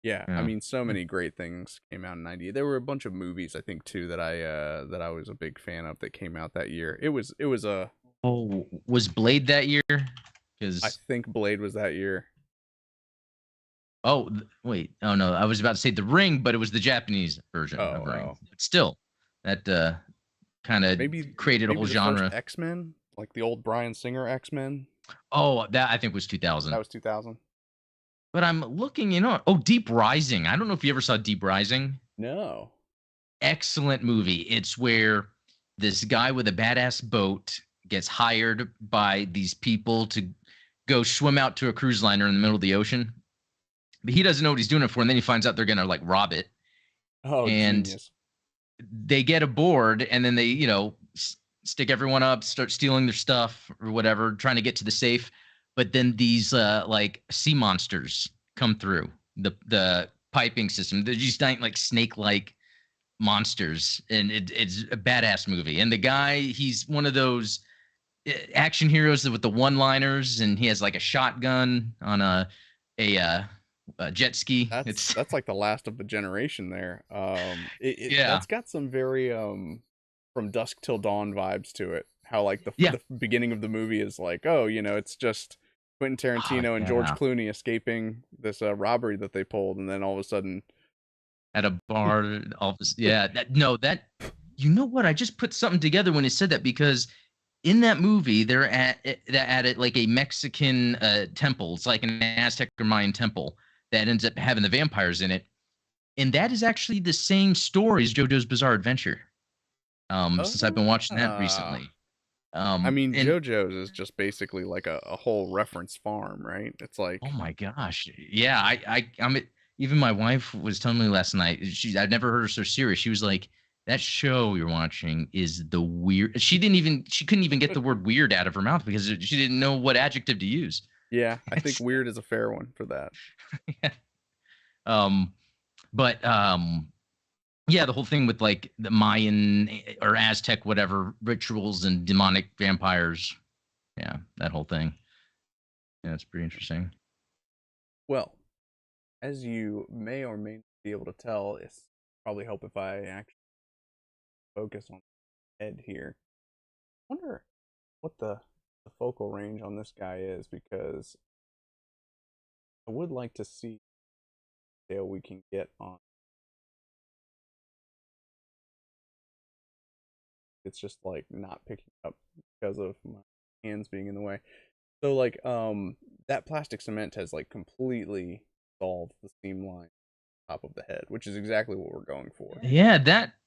Yeah, I Yeah. mean, so many great things came out in '98. There were a bunch of movies, I think, too, that I was a big fan of that came out that year. It was Oh, was Blade that year? I Because think Blade was that year. wait, oh no, I was about to say The Ring, but it was the Japanese Oh, version of Ring. oh. But still, that kind of Maybe created a maybe whole the first genre. X-Men, like the old Bryan Singer X-Men. Oh, that I think was That 2000. was 2000. But I'm looking, oh, Deep Rising. I don't know if you ever saw Deep Rising. No. Excellent movie. It's where this guy with a badass boat gets hired by these people to go swim out to a cruise liner in the middle of the ocean. But he doesn't know what he's doing it for, and then he finds out they're gonna like rob it. Oh, And genius. they get aboard, and then they, stick everyone up, start stealing their stuff or whatever, trying to get to the safe. But then these like sea monsters come through the piping system. They're just like snake like monsters, and it's a badass movie. And the guy, he's one of those action heroes with the one liners, and he has like a shotgun on a, uh, a jet ski. That's It's that's like the last of the generation there. yeah, That's got some very from dusk till dawn vibes to it. How like yeah, the beginning of the movie is like, oh, it's just Quentin oh Tarantino and George yeah, Clooney escaping this robbery that they pulled, and then all of a sudden, at a bar. All this, yeah. That no, that you know what? I just put something together when he said that because in that movie they're at like a Mexican temple. It's like an Aztec or Mayan temple that ends up having the vampires in it, and that is actually the same story as JoJo's Bizarre Adventure. Since I've been watching that ah, recently. I mean, And JoJo's is just basically like a whole reference farm, right? It's oh like, my gosh, yeah, even my wife was telling me last night. I've never heard her so serious. She was like, "That show you're watching is the weird." She couldn't even get the word weird out of her mouth because she didn't know what adjective to use. yeah, I think It's weird is a fair one for that. um, but yeah, the whole thing with like the Mayan or Aztec whatever rituals and demonic vampires. Yeah, that whole thing. Yeah, it's pretty interesting. Well, as you may or may not be able to tell, it's probably help if I actually focus on the head here. I wonder what the focal range on this guy is because I would like to see the scale we can get on. It's just like not picking up because of my hands being in the way. So like that plastic cement has like completely solved the seam line top of the head, which is exactly what we're going for. Yeah,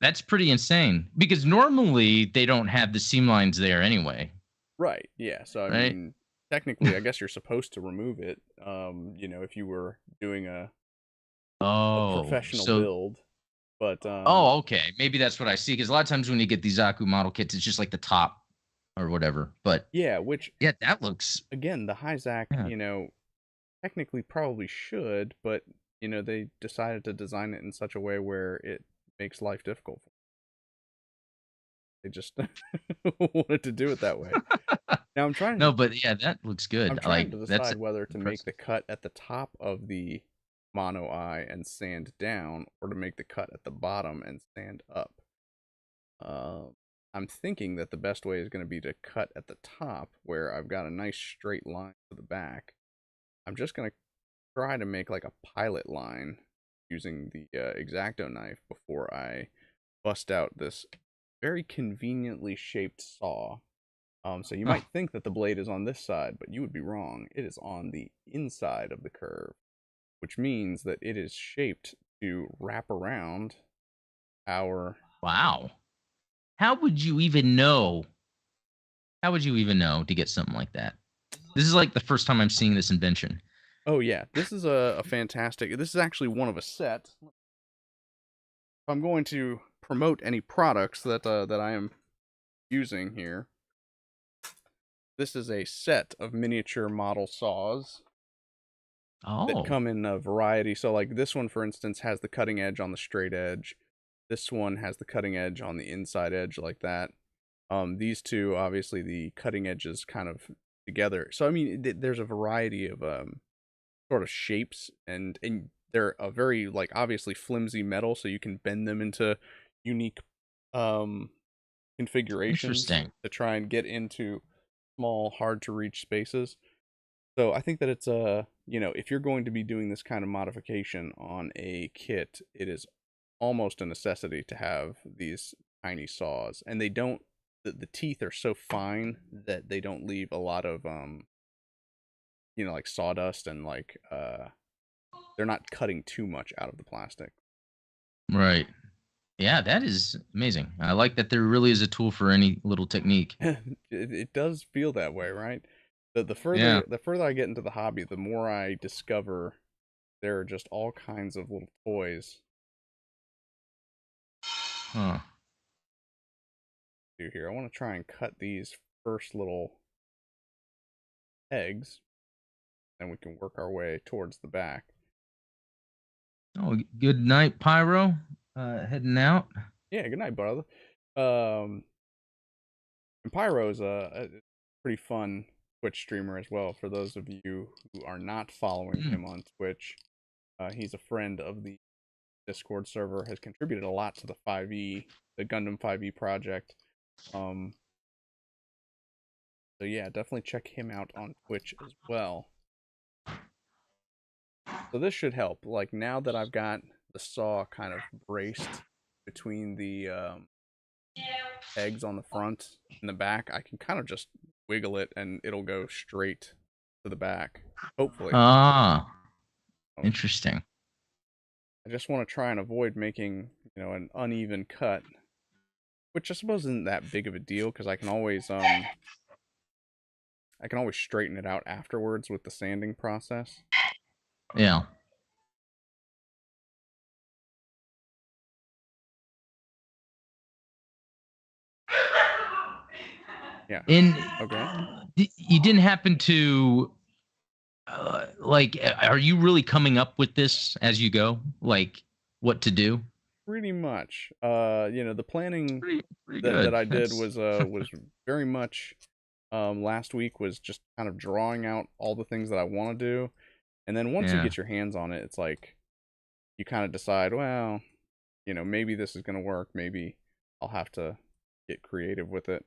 that's pretty insane because normally they don't have the seam lines there anyway, Right. Yeah. So I right? mean, technically, I guess you're supposed to remove it. If you were doing a Oh, professional so build, but okay, maybe that's what I see. Because a lot of times when you get these Zaku model kits, it's just like the top or whatever. But yeah, which yeah, that looks again, the Hi-Zack, yeah. technically probably should, but they decided to design it in such a way where it makes life difficult. They just wanted to do it that way. Now No, but yeah, that looks I'm good. trying Like to that's decide whether to make impressive. the cut at the top of the mono eye and sand down, or to make the cut at the bottom and sand up. Uh, I'm thinking that the best way is going to be to cut at the top, where I've got a nice straight line to the back. I'm just going to try to make like a pilot line using the X-Acto knife before I bust out this very conveniently shaped saw. So you Oh, might think that the blade is on this side, but you would be wrong. It is on the inside of the curve, which means that it is shaped to wrap around our. wow. How would you even know? How would you even know to get something like that? This is like the first time I'm seeing this invention. Oh yeah, this is a fantastic. This is actually one of a set. If I'm going to promote any products that I am using here, this is a set of miniature model saws that Oh, come in a variety. So like this one, for instance, has the cutting edge on the straight edge. This one has the cutting edge on the inside edge, like that. These two, obviously, the cutting edges kind of together. So I mean, there's a variety of sort of shapes, and they're a very like obviously flimsy metal, so you can bend them into unique um configurations interesting. to try and get into. small, hard to reach spaces. So I think that it's if you're going to be doing this kind of modification on a kit, it is almost a necessity to have these tiny saws, and they don't. The teeth are so fine that they don't leave a lot of like sawdust, and like they're not cutting too much out of the plastic. Right. Yeah, that is amazing. I like that there really is a tool for any little technique. It does feel that way, right? The Yeah. further I get into the hobby, the more I discover there are just all kinds of little toys Huh. to do here. I want to try and cut these first little eggs, and we can work our way towards the back. Oh, good night, Pyro. Heading out. Yeah, good night, brother. Um, and Pyro's a pretty fun Twitch streamer as well. For those of you who are not following Mm. him on Twitch, he's a friend of the Discord server, has contributed a lot to the 5e, the Gundam 5e project. Um, so yeah, definitely check him out on Twitch as well. So this should help. Like now that I've got the saw kind of braced between the eggs on the front and the back, I can kind of just wiggle it and it'll go straight to the back. Hopefully. Ah, Um, interesting. I just want to try and avoid making, an uneven cut, which I suppose isn't that big of a deal because I can always straighten it out afterwards with the sanding process. Yeah. Yeah. And Okay. you didn't happen to like, are you really coming up with this as you go? Like, what to do? Pretty much. The planning Pretty that good. I did That's was very much last week was just kind of drawing out all the things that I want to do. And then once you yeah, get your hands on it, it's like you kind of decide, well, maybe this is going to work, maybe I'll have to get creative with it.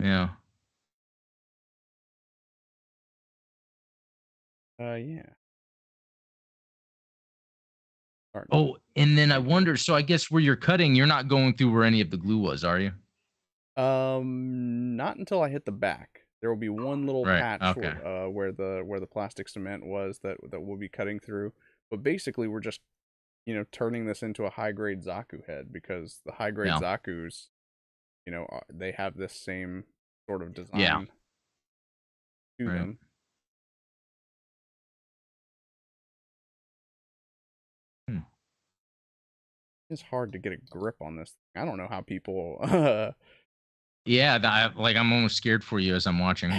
yeah. Yeah. Starting to Oh, and then I make it. wonder. So I guess where you're cutting, you're not going through where any of the glue was, are you? Not until I hit the back. There will be one little Right. patch Okay. where the plastic cement was that we'll be cutting through. But basically, we're just turning this into a high grade Zaku head because the high grade Yeah. Zaku's they have this same sort of Yeah. design to Right. them. Hmm. It's hard to get a grip on this thing. I don't know how people. Yeah. Like I'm almost scared for you as I'm watching.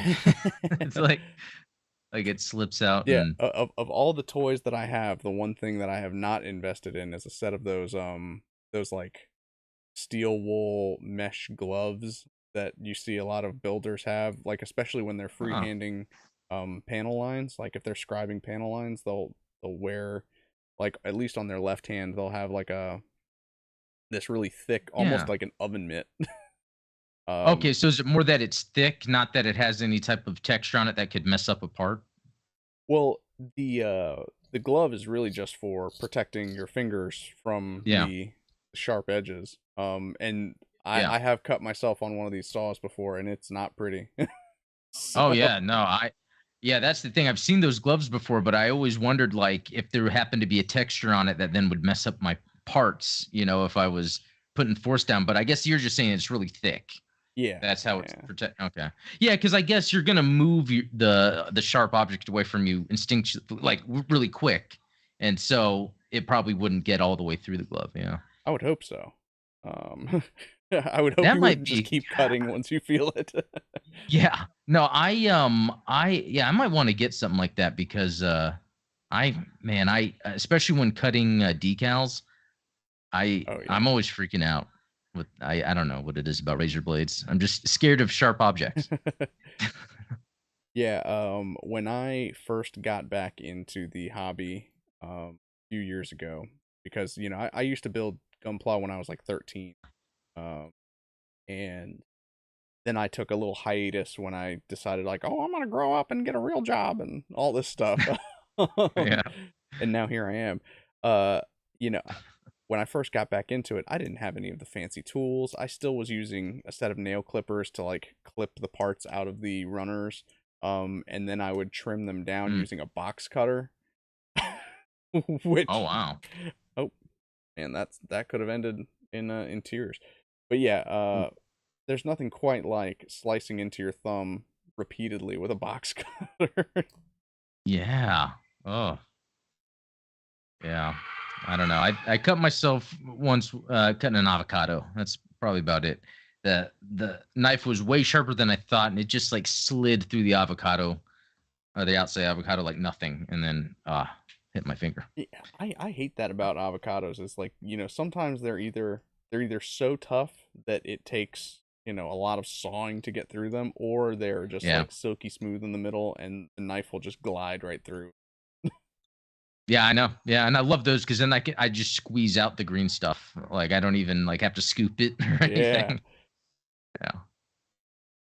It's like it slips out Yeah, and of all the toys that I have, the one thing that I have not invested in is a set of those like steel wool mesh gloves that you see a lot of builders have, like especially when they're oh, freehanding panel lines. Like if they're scribing panel lines, they'll wear, like at least on their left hand, they'll have like a this really thick, almost yeah. like an oven mitt. Okay, um so is it more that it's thick, not that it has any typ of texture on it that could mess up a part? well, the glove is really just for protecting your fingers from Yeah. the sharp edges. And Yeah. I have cut myself on one of these saws before, and it's not pretty. So Oh yeah, no, yeah, that's the thing. I've seen those gloves before, but I always wondered like if there happened to be a texture on it that then would mess up my parts, if I was putting force down. But I guess you're just saying it's really thick. yeah, That's how it's yeah. protect. Okay, yeah, because I guess you're gonna move the sharp object away from you instinctually, like really quick, and so it probably wouldn't get all the way through the glove. Yeah, I would hope so. I would hope that you might wouldn't just be. keep cutting once you feel it. Yeah. No, I might want to get something like that because I especially when cutting decals, Oh yeah. I'm always freaking out with I don't know what it is about razor blades. I'm just scared of sharp objects. Yeah, when I first got back into the hobby a few years ago, because I used to build Gunpla when I was like 13. Um and then I took a little hiatus when I decided like, oh, I'm gonna grow up and get a real job and all this stuff. Yeah. um, and now here I am. Uh, you know, when I first got back into it, I didn't have any of the fancy tools. I still was using a set of nail clippers to like clip the parts out of the runners. And then I would trim them down Mm. using a box cutter, Oh which, wow. oh man, that could have ended in tears. But yeah, Ooh. there's nothing quite like slicing into your thumb repeatedly with a box cutter. Yeah. Oh yeah. I don't know. I cut myself once cutting an avocado. That's probably about it. The knife was way sharper than I thought, and it just like slid through the avocado or the outside avocado like nothing, and then hit my finger. Yeah, I hate that about avocados. It's like, sometimes they're either so tough that it takes, a lot of sawing to get through them, or they're just Yeah. like silky smooth in the middle and the knife will just glide right through. Yeah, I know. Yeah, and I love those because then I just squeeze out the green stuff. Like I don't even like have to scoop it or Yeah. anything. Yeah.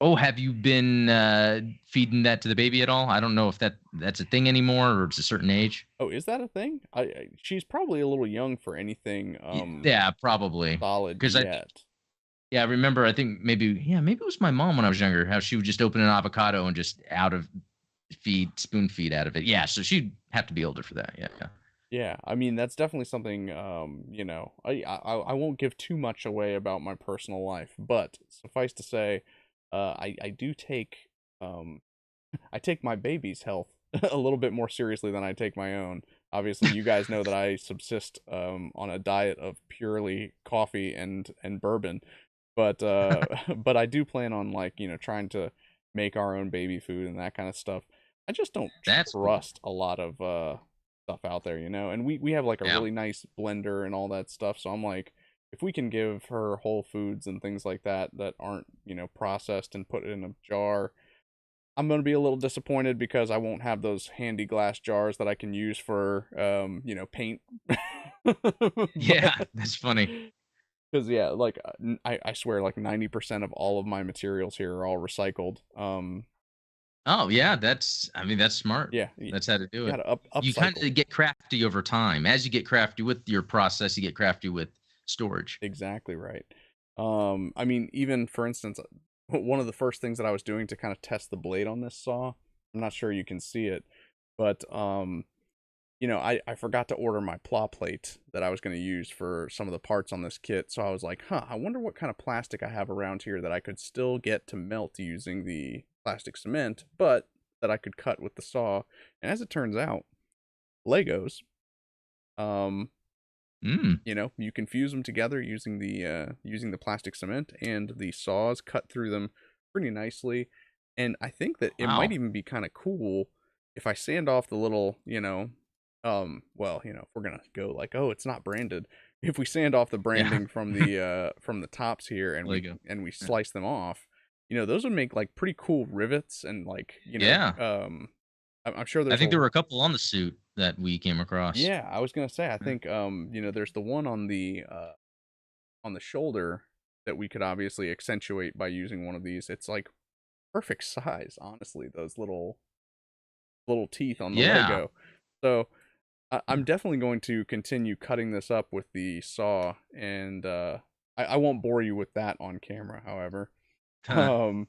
Oh, have you been feeding that to the baby at all? I don't know if that's a thing anymore or it's a certain age. Oh, is that a thing? She's probably a little young for anything Yeah, probably. solid Because yet. I remember I think maybe it was my mom when I was younger how she would just open an avocado and just out of spoon feed out of it. Yeah, so she'd have to be older for that. Yeah. Yeah. Yeah, I mean that's definitely something. I won't give too much away about my personal life, but suffice to say, I do take I take my baby's health a little bit more seriously than I take my own. Obviously, you guys know that I subsist on a diet of purely coffee and bourbon, but but I do plan on like trying to make our own baby food and that kind of stuff. I just don't That's cool. trust a lot of stuff out there, and we have like a Yeah. really nice blender and all that stuff. So I'm like, if we can give her whole foods and things like that that aren't processed and put it in a jar, I'm gonna be a little disappointed because I won't have those handy glass jars that I can use for paint. Yeah, But that's funny. because yeah, like I swear like 90% of all of my materials here are all recycled. Oh yeah, that's smart. Yeah, you That's how to do it. gotta You kind upcycle. of get crafty over time. As you get crafty with your process, you get crafty with storage. Exactly right. I mean, even for instance, one of the first things that I was doing to kind of test the blade on this saw, I'm not sure you can see it, but I forgot to order my plaw plate that I was going to use for some of the parts on this kit. So I was like, I wonder what kind of plastic I have around here that I could still get to melt using the plastic cement, but that I could cut with the saw. And as it turns out, Legos. Um, Mm. you can fuse them together using the plastic cement, and the saws cut through them pretty nicely. And I think that it might Wow. even be kind of cool if I sand off the little, if we're gonna go like, oh, it's not branded. If we sand off the Yeah. branding from the tops here and we Lego. and we Yeah. slice them off, those would make like pretty cool rivets and like, Yeah. I'm sure I there's think a there were a couple on the suit that we came across. yeah, I was gonna say, I Yeah. think there's the one on the shoulder that we could obviously accentuate by using one of these. It's like perfect size, honestly, those little teeth on the Yeah. Lego. So I'm definitely going to continue cutting this up with the saw, and I won't bore you with that on camera. However, um,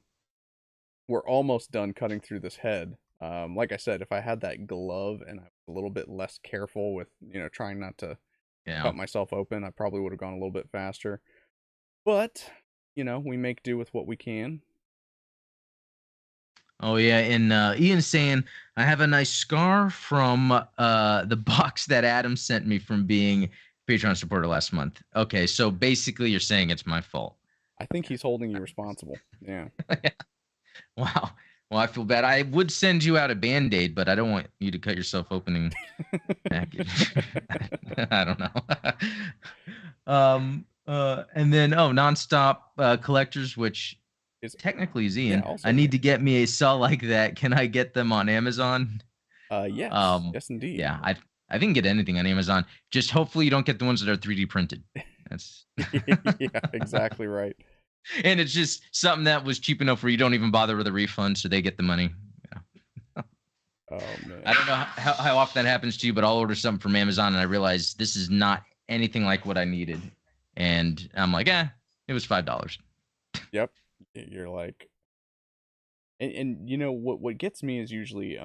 we're almost done cutting through this head. Like I said, if I had that glove and I was a little bit less careful with trying not to Yeah. cut myself open, I probably would have gone a little bit faster. But we make do with what we can. Oh yeah, and Ian's saying I have a nice scar from the box that Adam sent me from being Patreon supporter last month. Okay, so basically you're saying it's my fault. I think he's holding you responsible. Yeah. Wow. Well, I feel bad. I would send you out a band-aid, but I don't want you to cut yourself opening package. I don't know. And then nonstop collectors, which Is technically is yeah, Ian. I also need to here. get me a saw like that. Can I get them on Amazon? Yes. Um, Yes indeed. yeah, I didn't get anything on Amazon. Just hopefully you don't get the ones that are 3D printed. That's Yeah, exactly right. And it's just something that was cheap enough where you don't even bother with a refund, so they get the money. Yeah. Oh I man. don't know how often that happens to you, but I'll order something from Amazon and I realize this is not anything like what I needed. And I'm like, it was $5. Yep. You're like, and you know what gets me is usually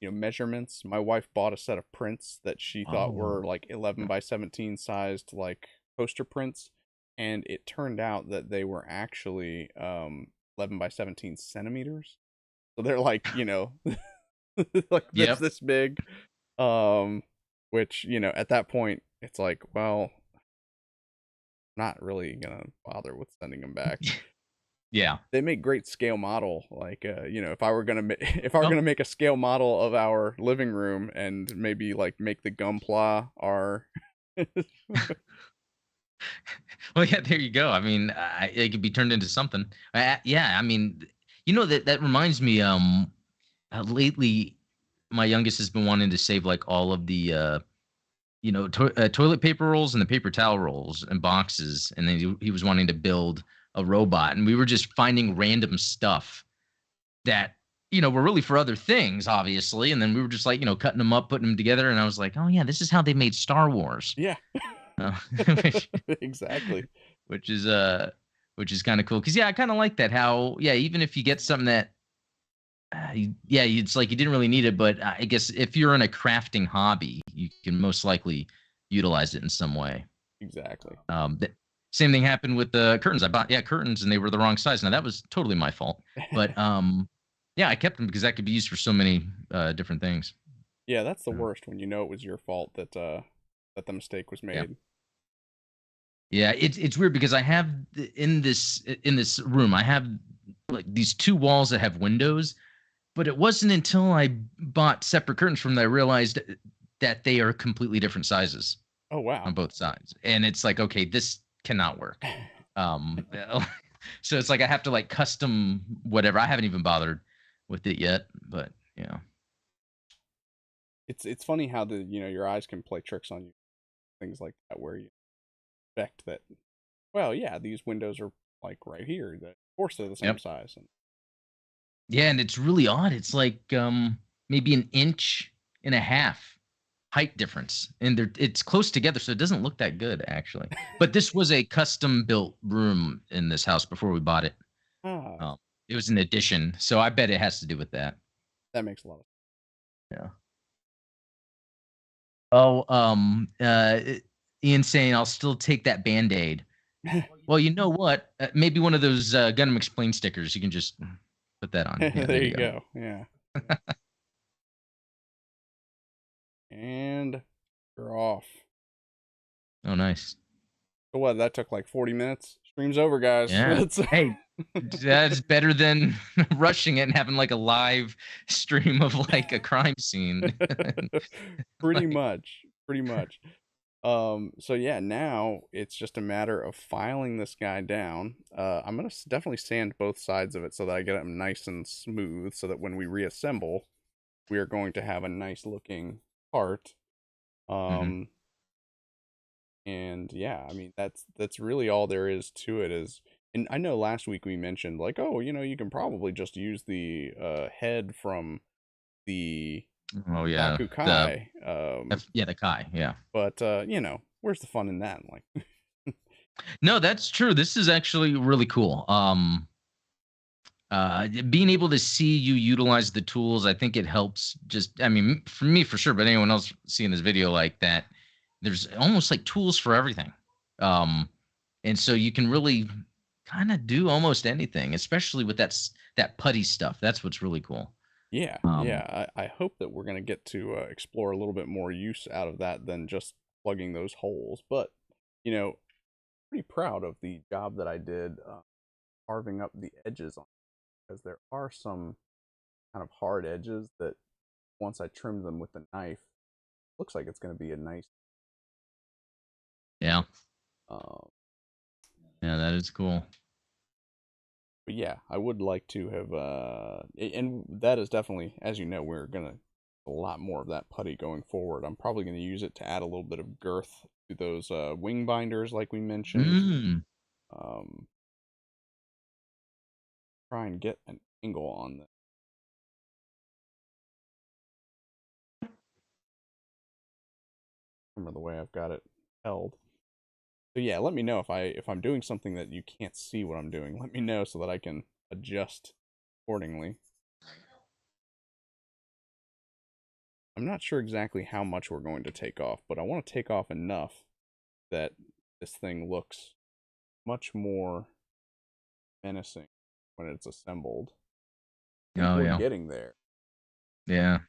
measurements. My wife bought a set of prints that she thought were Oh, like 11 by 17 sized like poster prints, and it turned out that they were actually 11 by 17 centimeters. So they're like, like yep. this big. Um, which, at that point, it's like, well, I'm not really gonna bother with sending them back. Yeah. They make great scale model. Like, if I were gonna if I were Oh, gonna make a scale model of our living room and maybe like make the Gunpla our well, yeah. There you go. I mean, it could be turned into something. Yeah. I mean, that reminds me. Lately, my youngest has been wanting to save like all of the toilet paper rolls and the paper towel rolls and boxes, and then he was wanting to build a robot, and we were just finding random stuff that were really for other things, obviously, and then we were just like cutting them up, putting them together, and I was like, oh yeah, this is how they made Star Wars, yeah. uh, which, Exactly. which is which is kind of cool because yeah, I kind of like that. How yeah, even if you get something that yeah, it's like you didn't really need it, but I guess if you're in a crafting hobby, you can most likely utilize it in some way. Exactly. The same thing happened with the curtains. I bought curtains and they were the wrong size. Now that was totally my fault, but yeah, I kept them because that could be used for so many different things. Yeah, that's the Uh, worst when you know it was your fault that the mistake was yeah, made. yeah, it's weird because I have in this room I have like these two walls that have windows, but it wasn't until I bought separate curtains from that I realized that they are completely different sizes Oh on wow. both sides. And it's like, okay, this cannot work. Um so it's like I have to like custom whatever. I haven't even bothered with it yet, but yeah. It's funny how your eyes can play tricks on you, things like that, where you expect that, well, yeah, these windows are like right here, that of course they're the same Yep. size. And Yeah, and it's really odd. It's like maybe an inch and a half height difference. And it's close together, so it doesn't look that good actually. But this was a custom built room in this house before we bought it. ah, Um, it was an addition, so I bet it has to do with that. that makes a lot of Yeah. Oh, Ian saying I'll still take that Band-Aid. sense. Well, you know what? Maybe one of those Gundam Explain stickers. You can just put that on. Yeah, there There you you go. go. Yeah. And you're off. Oh, nice. So what? That took like 40 minutes. Stream's over, guys. Yeah. That's Hey, that's better than rushing it and having like a live stream of like a crime scene. pretty Like, much. Pretty much. So yeah, now it's just a matter of filing this guy down. I'm gonna definitely sand both sides of it so that I get it nice and smooth, so that when we reassemble, we are going to have a nice looking part. mhm. Um, and yeah, I mean that's really all there is to it. Is and I know last week we mentioned like, oh, you can probably just use the head from the Oh yeah, Taku the Kai. yeah the Kai. Yeah. But where's the fun in that? Like, No, that's true. This is actually really cool. Being able to see you utilize the tools, I think it helps. Just, I mean, for me for sure, but anyone else seeing this video like that, there's almost like tools for everything. Um, and so you can really kind of do almost anything, especially with that putty stuff. That's what's really cool. yeah, Um, yeah. I hope that we're gonna get to explore a little bit more use out of that than just plugging those holes. But you know, pretty proud of the job that I did carving up the edges on, because there are some kind of hard edges that once I trim them with the knife, looks like it's gonna be a nice. yeah, Um, yeah, that is cool. but yeah, I would like to have, and that is definitely, as you know, we're gonna a lot more of that putty going forward. I'm probably gonna use it to add a little bit of girth to those wing binders, like we mentioned. Mm, Um, try and get an angle on this. Remember the way I've got it held. So yeah, let me know if I'm doing something that you can't see what I'm doing. Let me know so that I can adjust accordingly. I'm not sure exactly how much we're going to take off, but I want to take off enough that this thing looks much more menacing when it's assembled. I think Oh we're yeah, getting there. yeah.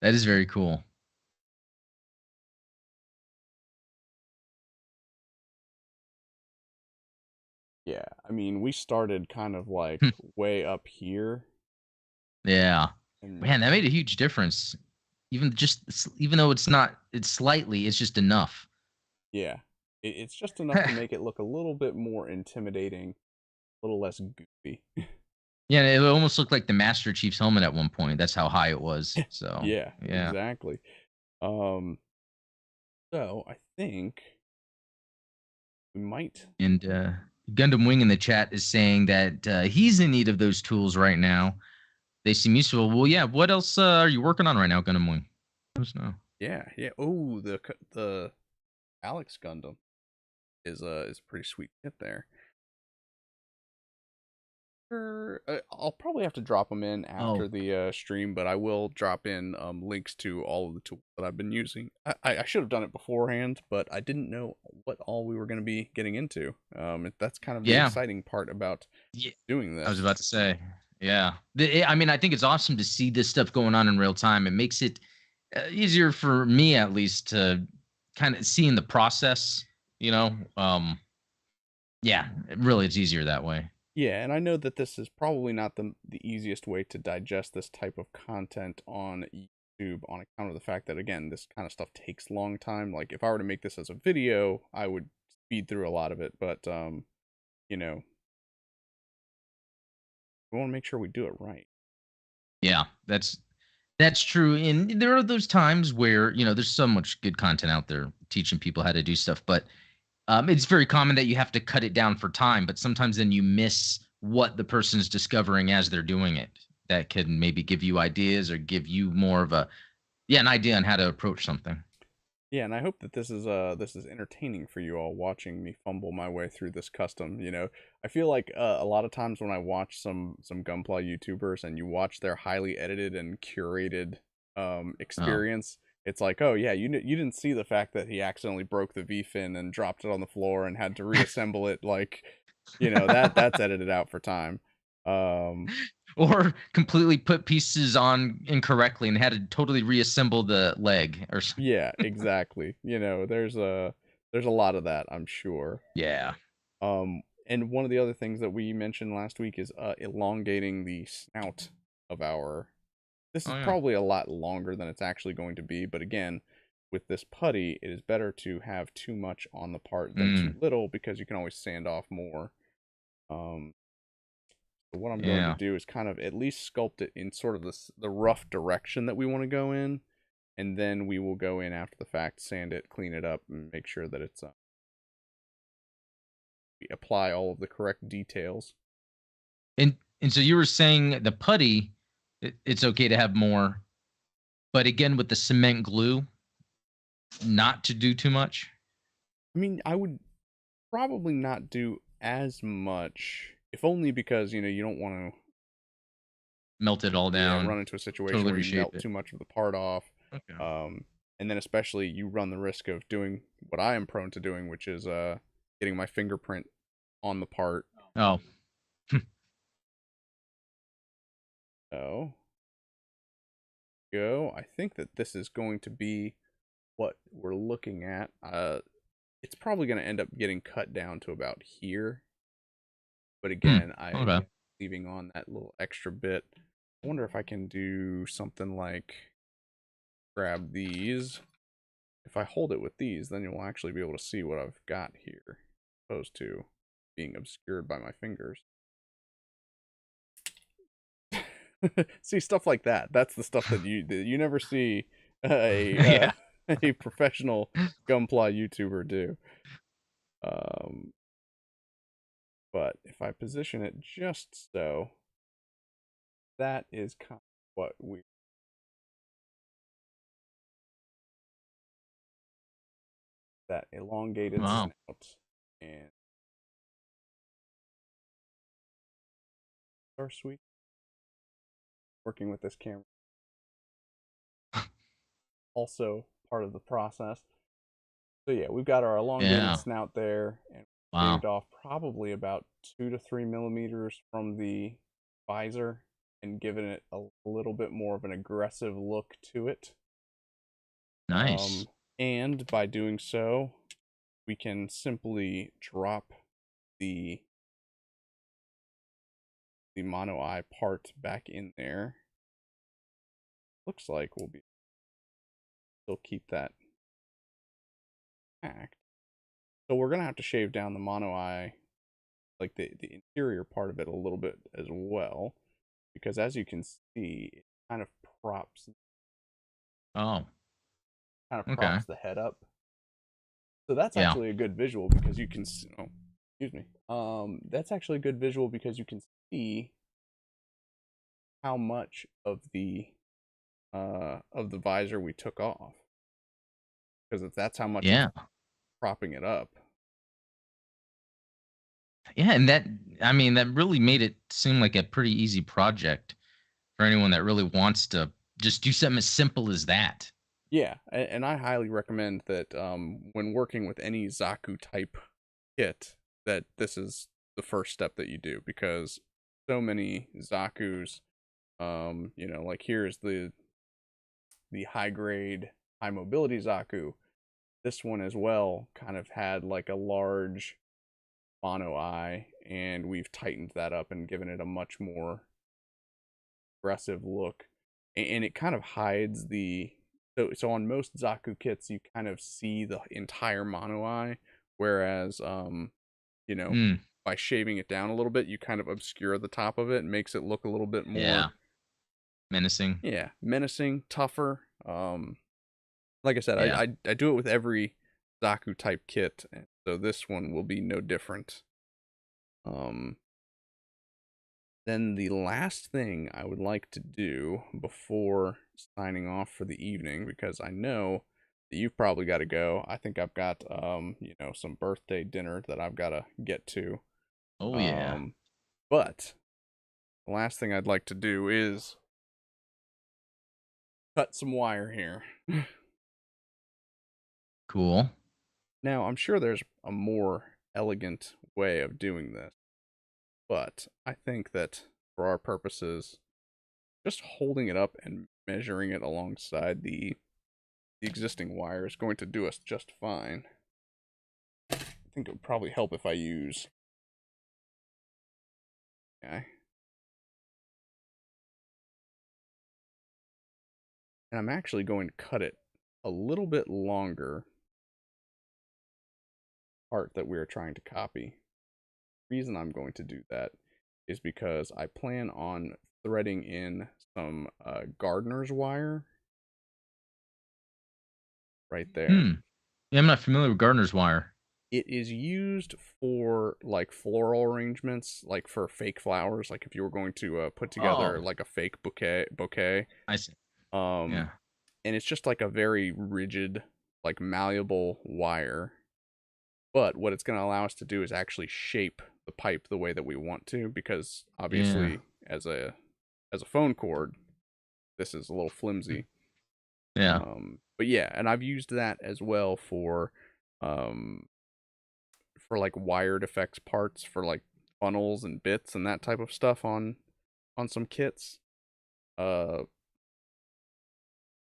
That is very cool. Yeah, I mean, we started kind of like Hmm. way up here, Yeah, and man, that made a huge difference. Even though it's slightly, it's just enough. yeah, it's just enough to make it look a little bit more intimidating, a little less goofy. Yeah, it almost looked like the Master Chief's helmet at one point. That's how high it was. So Yeah, yeah. exactly. Um, so I think we might. And Gundam Wing in the chat is saying that he's in need of those tools right now. They seem useful. Well, yeah. What else are you working on right now, Gundam Wing? Let us know. Yeah, yeah. Oh, the Alex Gundam is pretty sweet kit there. I'll probably have to drop them in Oh, after the stream, but I will drop in links to all of the tools that I've been using. I should have done it beforehand, but I didn't know what all we were going to be getting into. That's kind of the yeah. exciting part about Yeah. doing I was this. about to say, yeah. I mean, I think it's awesome to see this stuff going on in real time. It makes it easier for me, at least, to kind of see in the process. You know, yeah. Really, it's easier that way. Yeah, and I know that this is probably not the easiest way to digest this type of content on YouTube on account of the fact that again, this kind of stuff takes a long time. Like if I were to make this as a video, I would speed through a lot of it, but you know, we want to make sure we do it right. Yeah, that's true. And there are those times where there's so much good content out there teaching people how to do stuff, but it's very common that you have to cut it down for time. But sometimes then you miss what the person's discovering as they're doing it. That can maybe give you ideas or give you more of an idea on how to approach something. Yeah, and I hope that this is entertaining for you all watching me fumble my way through this custom. I feel like a lot of times when I watch some Gunpla YouTubers and you watch their highly edited and curated Oh, experience, it's like, oh yeah, you didn't see the fact that he accidentally broke the V fin and dropped it on the floor and had to reassemble it. Like, that's edited out for time. Um, or completely put pieces on incorrectly and had to totally reassemble the leg or something. yeah, exactly. There's a lot of that, I'm sure. Yeah. And one of the other things that we mentioned last week is elongating the snout of our. This is Oh yeah. probably a lot longer than it's actually going to be, but again, with this putty, it is better to have too much on the part than too Mm, little because you can always sand off more. Um, so what I'm going to yeah. do is kind of at least sculpt it in sort of the rough direction that we want to go in, and then we will go in after the fact, sand it, clean it up, and make sure that it's we apply all of the correct details. And so you were saying the putty, it's okay to have more, but again with the cement glue, not to do too much. I mean, I would probably not do as much, if only because you don't want to Melt it all run down, into a situation totally where you reshape melt it. too much of the part off, Okay. um, and then especially you run the risk of doing what I am prone to doing, which is getting my fingerprint on the part. Oh, So go. I think that this is going to be what we're looking at. It's probably going to end up getting cut down to about here, but hmm. again, I am Okay. leaving on that little extra bit. I wonder if I can do something like grab these. If I hold it with these, then you'll actually be able to see what I've got here, opposed to being obscured by my fingers. See, stuff like that. That's the stuff that you never see a Yeah. a professional Gunpla YouTuber do. Um, But if I position it just so, that is kind of what we that elongated Wow. snout and our sweet working with this camera also part of the process. So yeah, we've got our elongated Yeah. snout there, and Wow. shaved off probably about 2 to 3 millimeters from the visor, and given it a little bit more of an aggressive look to it. Nice. Um, and by doing so, we can simply drop the mono eye part back in there. Looks like we'll be still keep that packed. So we're gonna have to shave down the mono eye, like the interior part of it, a little bit as well, because as you can see, it kind of props Oh, okay. the head up. So that's Yeah. actually a good visual because you can. Oh, excuse me. That's actually a good visual because you can see how much of the visor we took off, because if that's how much it's Yeah. propping it up. Yeah. And that, I mean, that really made it seem like a pretty easy project for anyone that really wants to just do something as simple as that. Yeah, and I highly recommend that when working with any Zaku type kit, that this is the first step that you do, because so many Zakus, like here's the high grade, high mobility Zaku. This one as well kind of had like a large mono eye, and we've tightened that up and given it a much more aggressive look, and it kind of hides the. So on most Zaku kits, you kind of see the entire mono eye, whereas you know, Mm, by shaving it down a little bit, you kind of obscure the top of it and makes it look a little bit more, yeah. Menacing. yeah, menacing, tougher. Like I said, Yeah. I do it with every Zaku type kit, and so this one will be no different. Um, then the last thing I would like to do before signing off for the evening, because I know that you've probably got to go. I think I've got some birthday dinner that I've got to get to. Oh, yeah. Um, but the last thing I'd like to do is cut some wire here. Cool. Now, I'm sure there's a more elegant way of doing this, but I think that for our purposes, just holding it up and measuring it alongside the existing wire is going to do us just fine. I think it would probably help if I use. Okay. And I'm actually going to cut it a little bit longer part that we are trying to copy. The reason I'm going to do that is because I plan on threading in some gardener's wire right there. Hmm. Yeah, I'm not familiar with gardener's wire. It is used for like floral arrangements, like for fake flowers, like if you were going to put together Oh, like a fake bouquet. I see. Um, Yeah. and it's just like a very rigid, like malleable wire. But what it's going to allow us to do is actually shape the pipe the way that we want to, because Yeah. obviously as a phone cord, this is a little flimsy. Yeah. But yeah, and I've used that as well um for like wired effects parts for like funnels and bits and that type of stuff on some kits. Uh,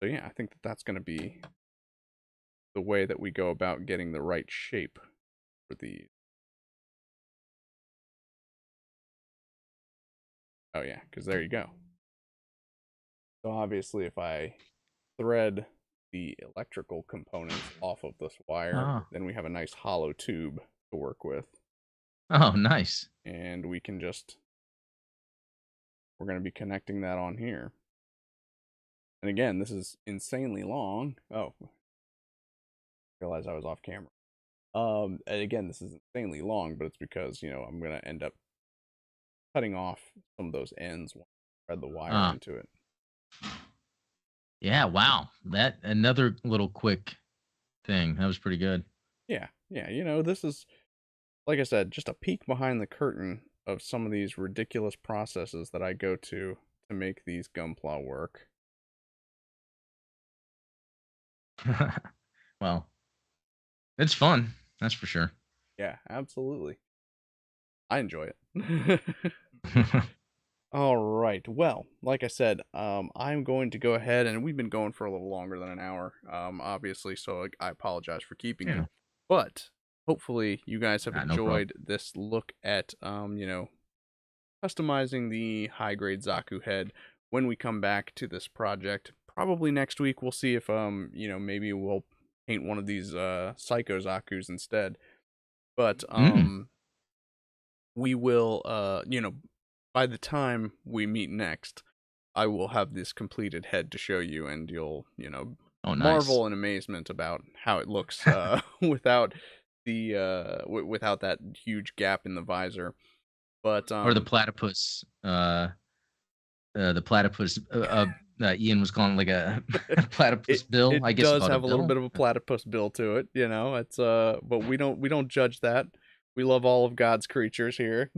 so yeah, I think that that's going to be the way that we go about getting the right shape for the. Oh yeah, because there you go. So obviously, if I thread the electrical components off of this wire, Oh. then we have a nice hollow tube to work with, Oh, nice. and we can just we're going to be connecting that on here. And again, this is insanely long. Oh, realized I was off camera. And again, this is insanely long, but it's because I'm gonna end up cutting off some of those ends when I thread the wire Uh, into it. yeah, wow. That another little quick thing. That was pretty good. Yeah, yeah. This is, like I said, just a peek behind the curtain of some of these ridiculous processes that I go to make these Gunpla work. Well, it's fun. That's for sure. Yeah, absolutely. I enjoy it. All right. Well, like I said, I'm going to go ahead, and we've been going for a little longer than an hour, obviously, so I apologize for keeping you. Yeah. But hopefully, you guys have No problem. enjoyed this look at, customizing the high grade Zaku head. When we come back to this project, probably next week, we'll see if, maybe we'll paint one of these Psycho Zaku's instead. But Mm. we will, by the time we meet next, I will have this completed head to show you, and you'll, Oh, nice. marvel in amazement about how it looks without the without that huge gap in the visor. But Or the platypus. Ian was calling like a platypus bill. I it guess does about a have a little bill. bit of a platypus bill to it, it's but we don't judge that. We love all of God's creatures here.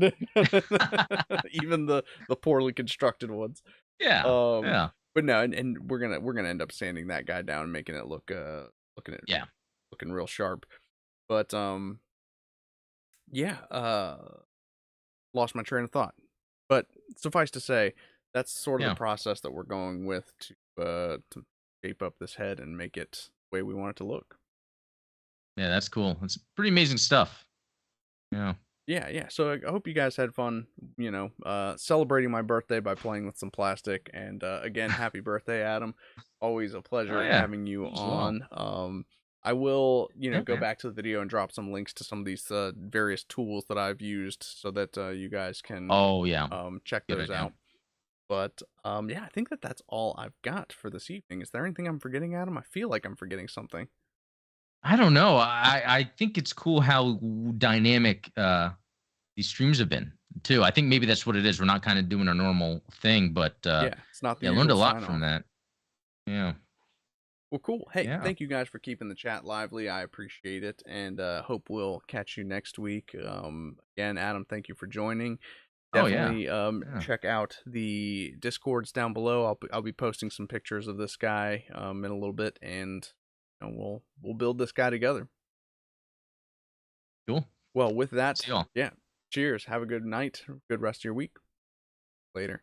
Even the poorly constructed ones. Yeah. Um, Yeah. but no, and we're gonna end up sanding that guy down and making it looking at Yeah. looking real sharp. But yeah, lost my train of thought. But suffice to say, that's sort of the Yeah. process that we're going with to shape up this head and make it the way we want it to look. Yeah. That's cool. It's pretty amazing stuff. Yeah. Yeah, yeah. So I hope you guys had fun, celebrating my birthday by playing with some plastic. And again, happy birthday, Adam. Always a Oh, pleasure yeah. having you You as well. on. I will, Yeah, go man. back to the video and drop some links to some of these various tools that I've used so that you guys can Oh, yeah. check Good those idea. out. But yeah, I think that that's all I've got for this evening. Is there anything I'm forgetting, Adam? I feel like I'm forgetting something. I don't know. I think it's cool how dynamic these streams have been too. I think maybe that's what it is. We're not kind of doing our normal thing, but Yeah, it's not the yeah, learned usual a lot sign from off. that. Yeah. Well, cool. Hey, Yeah. thank you guys for keeping the chat lively. I appreciate it, and hope we'll catch you next week. Again, Adam, thank you for joining. Oh, yeah. Definitely Yeah. check out the discords down below. I'll be posting some pictures of this guy in a little bit, and we'll build this guy together. Cool. Well, with See that, y'all. yeah. Cheers. Have a good night. Good rest of your week. Later.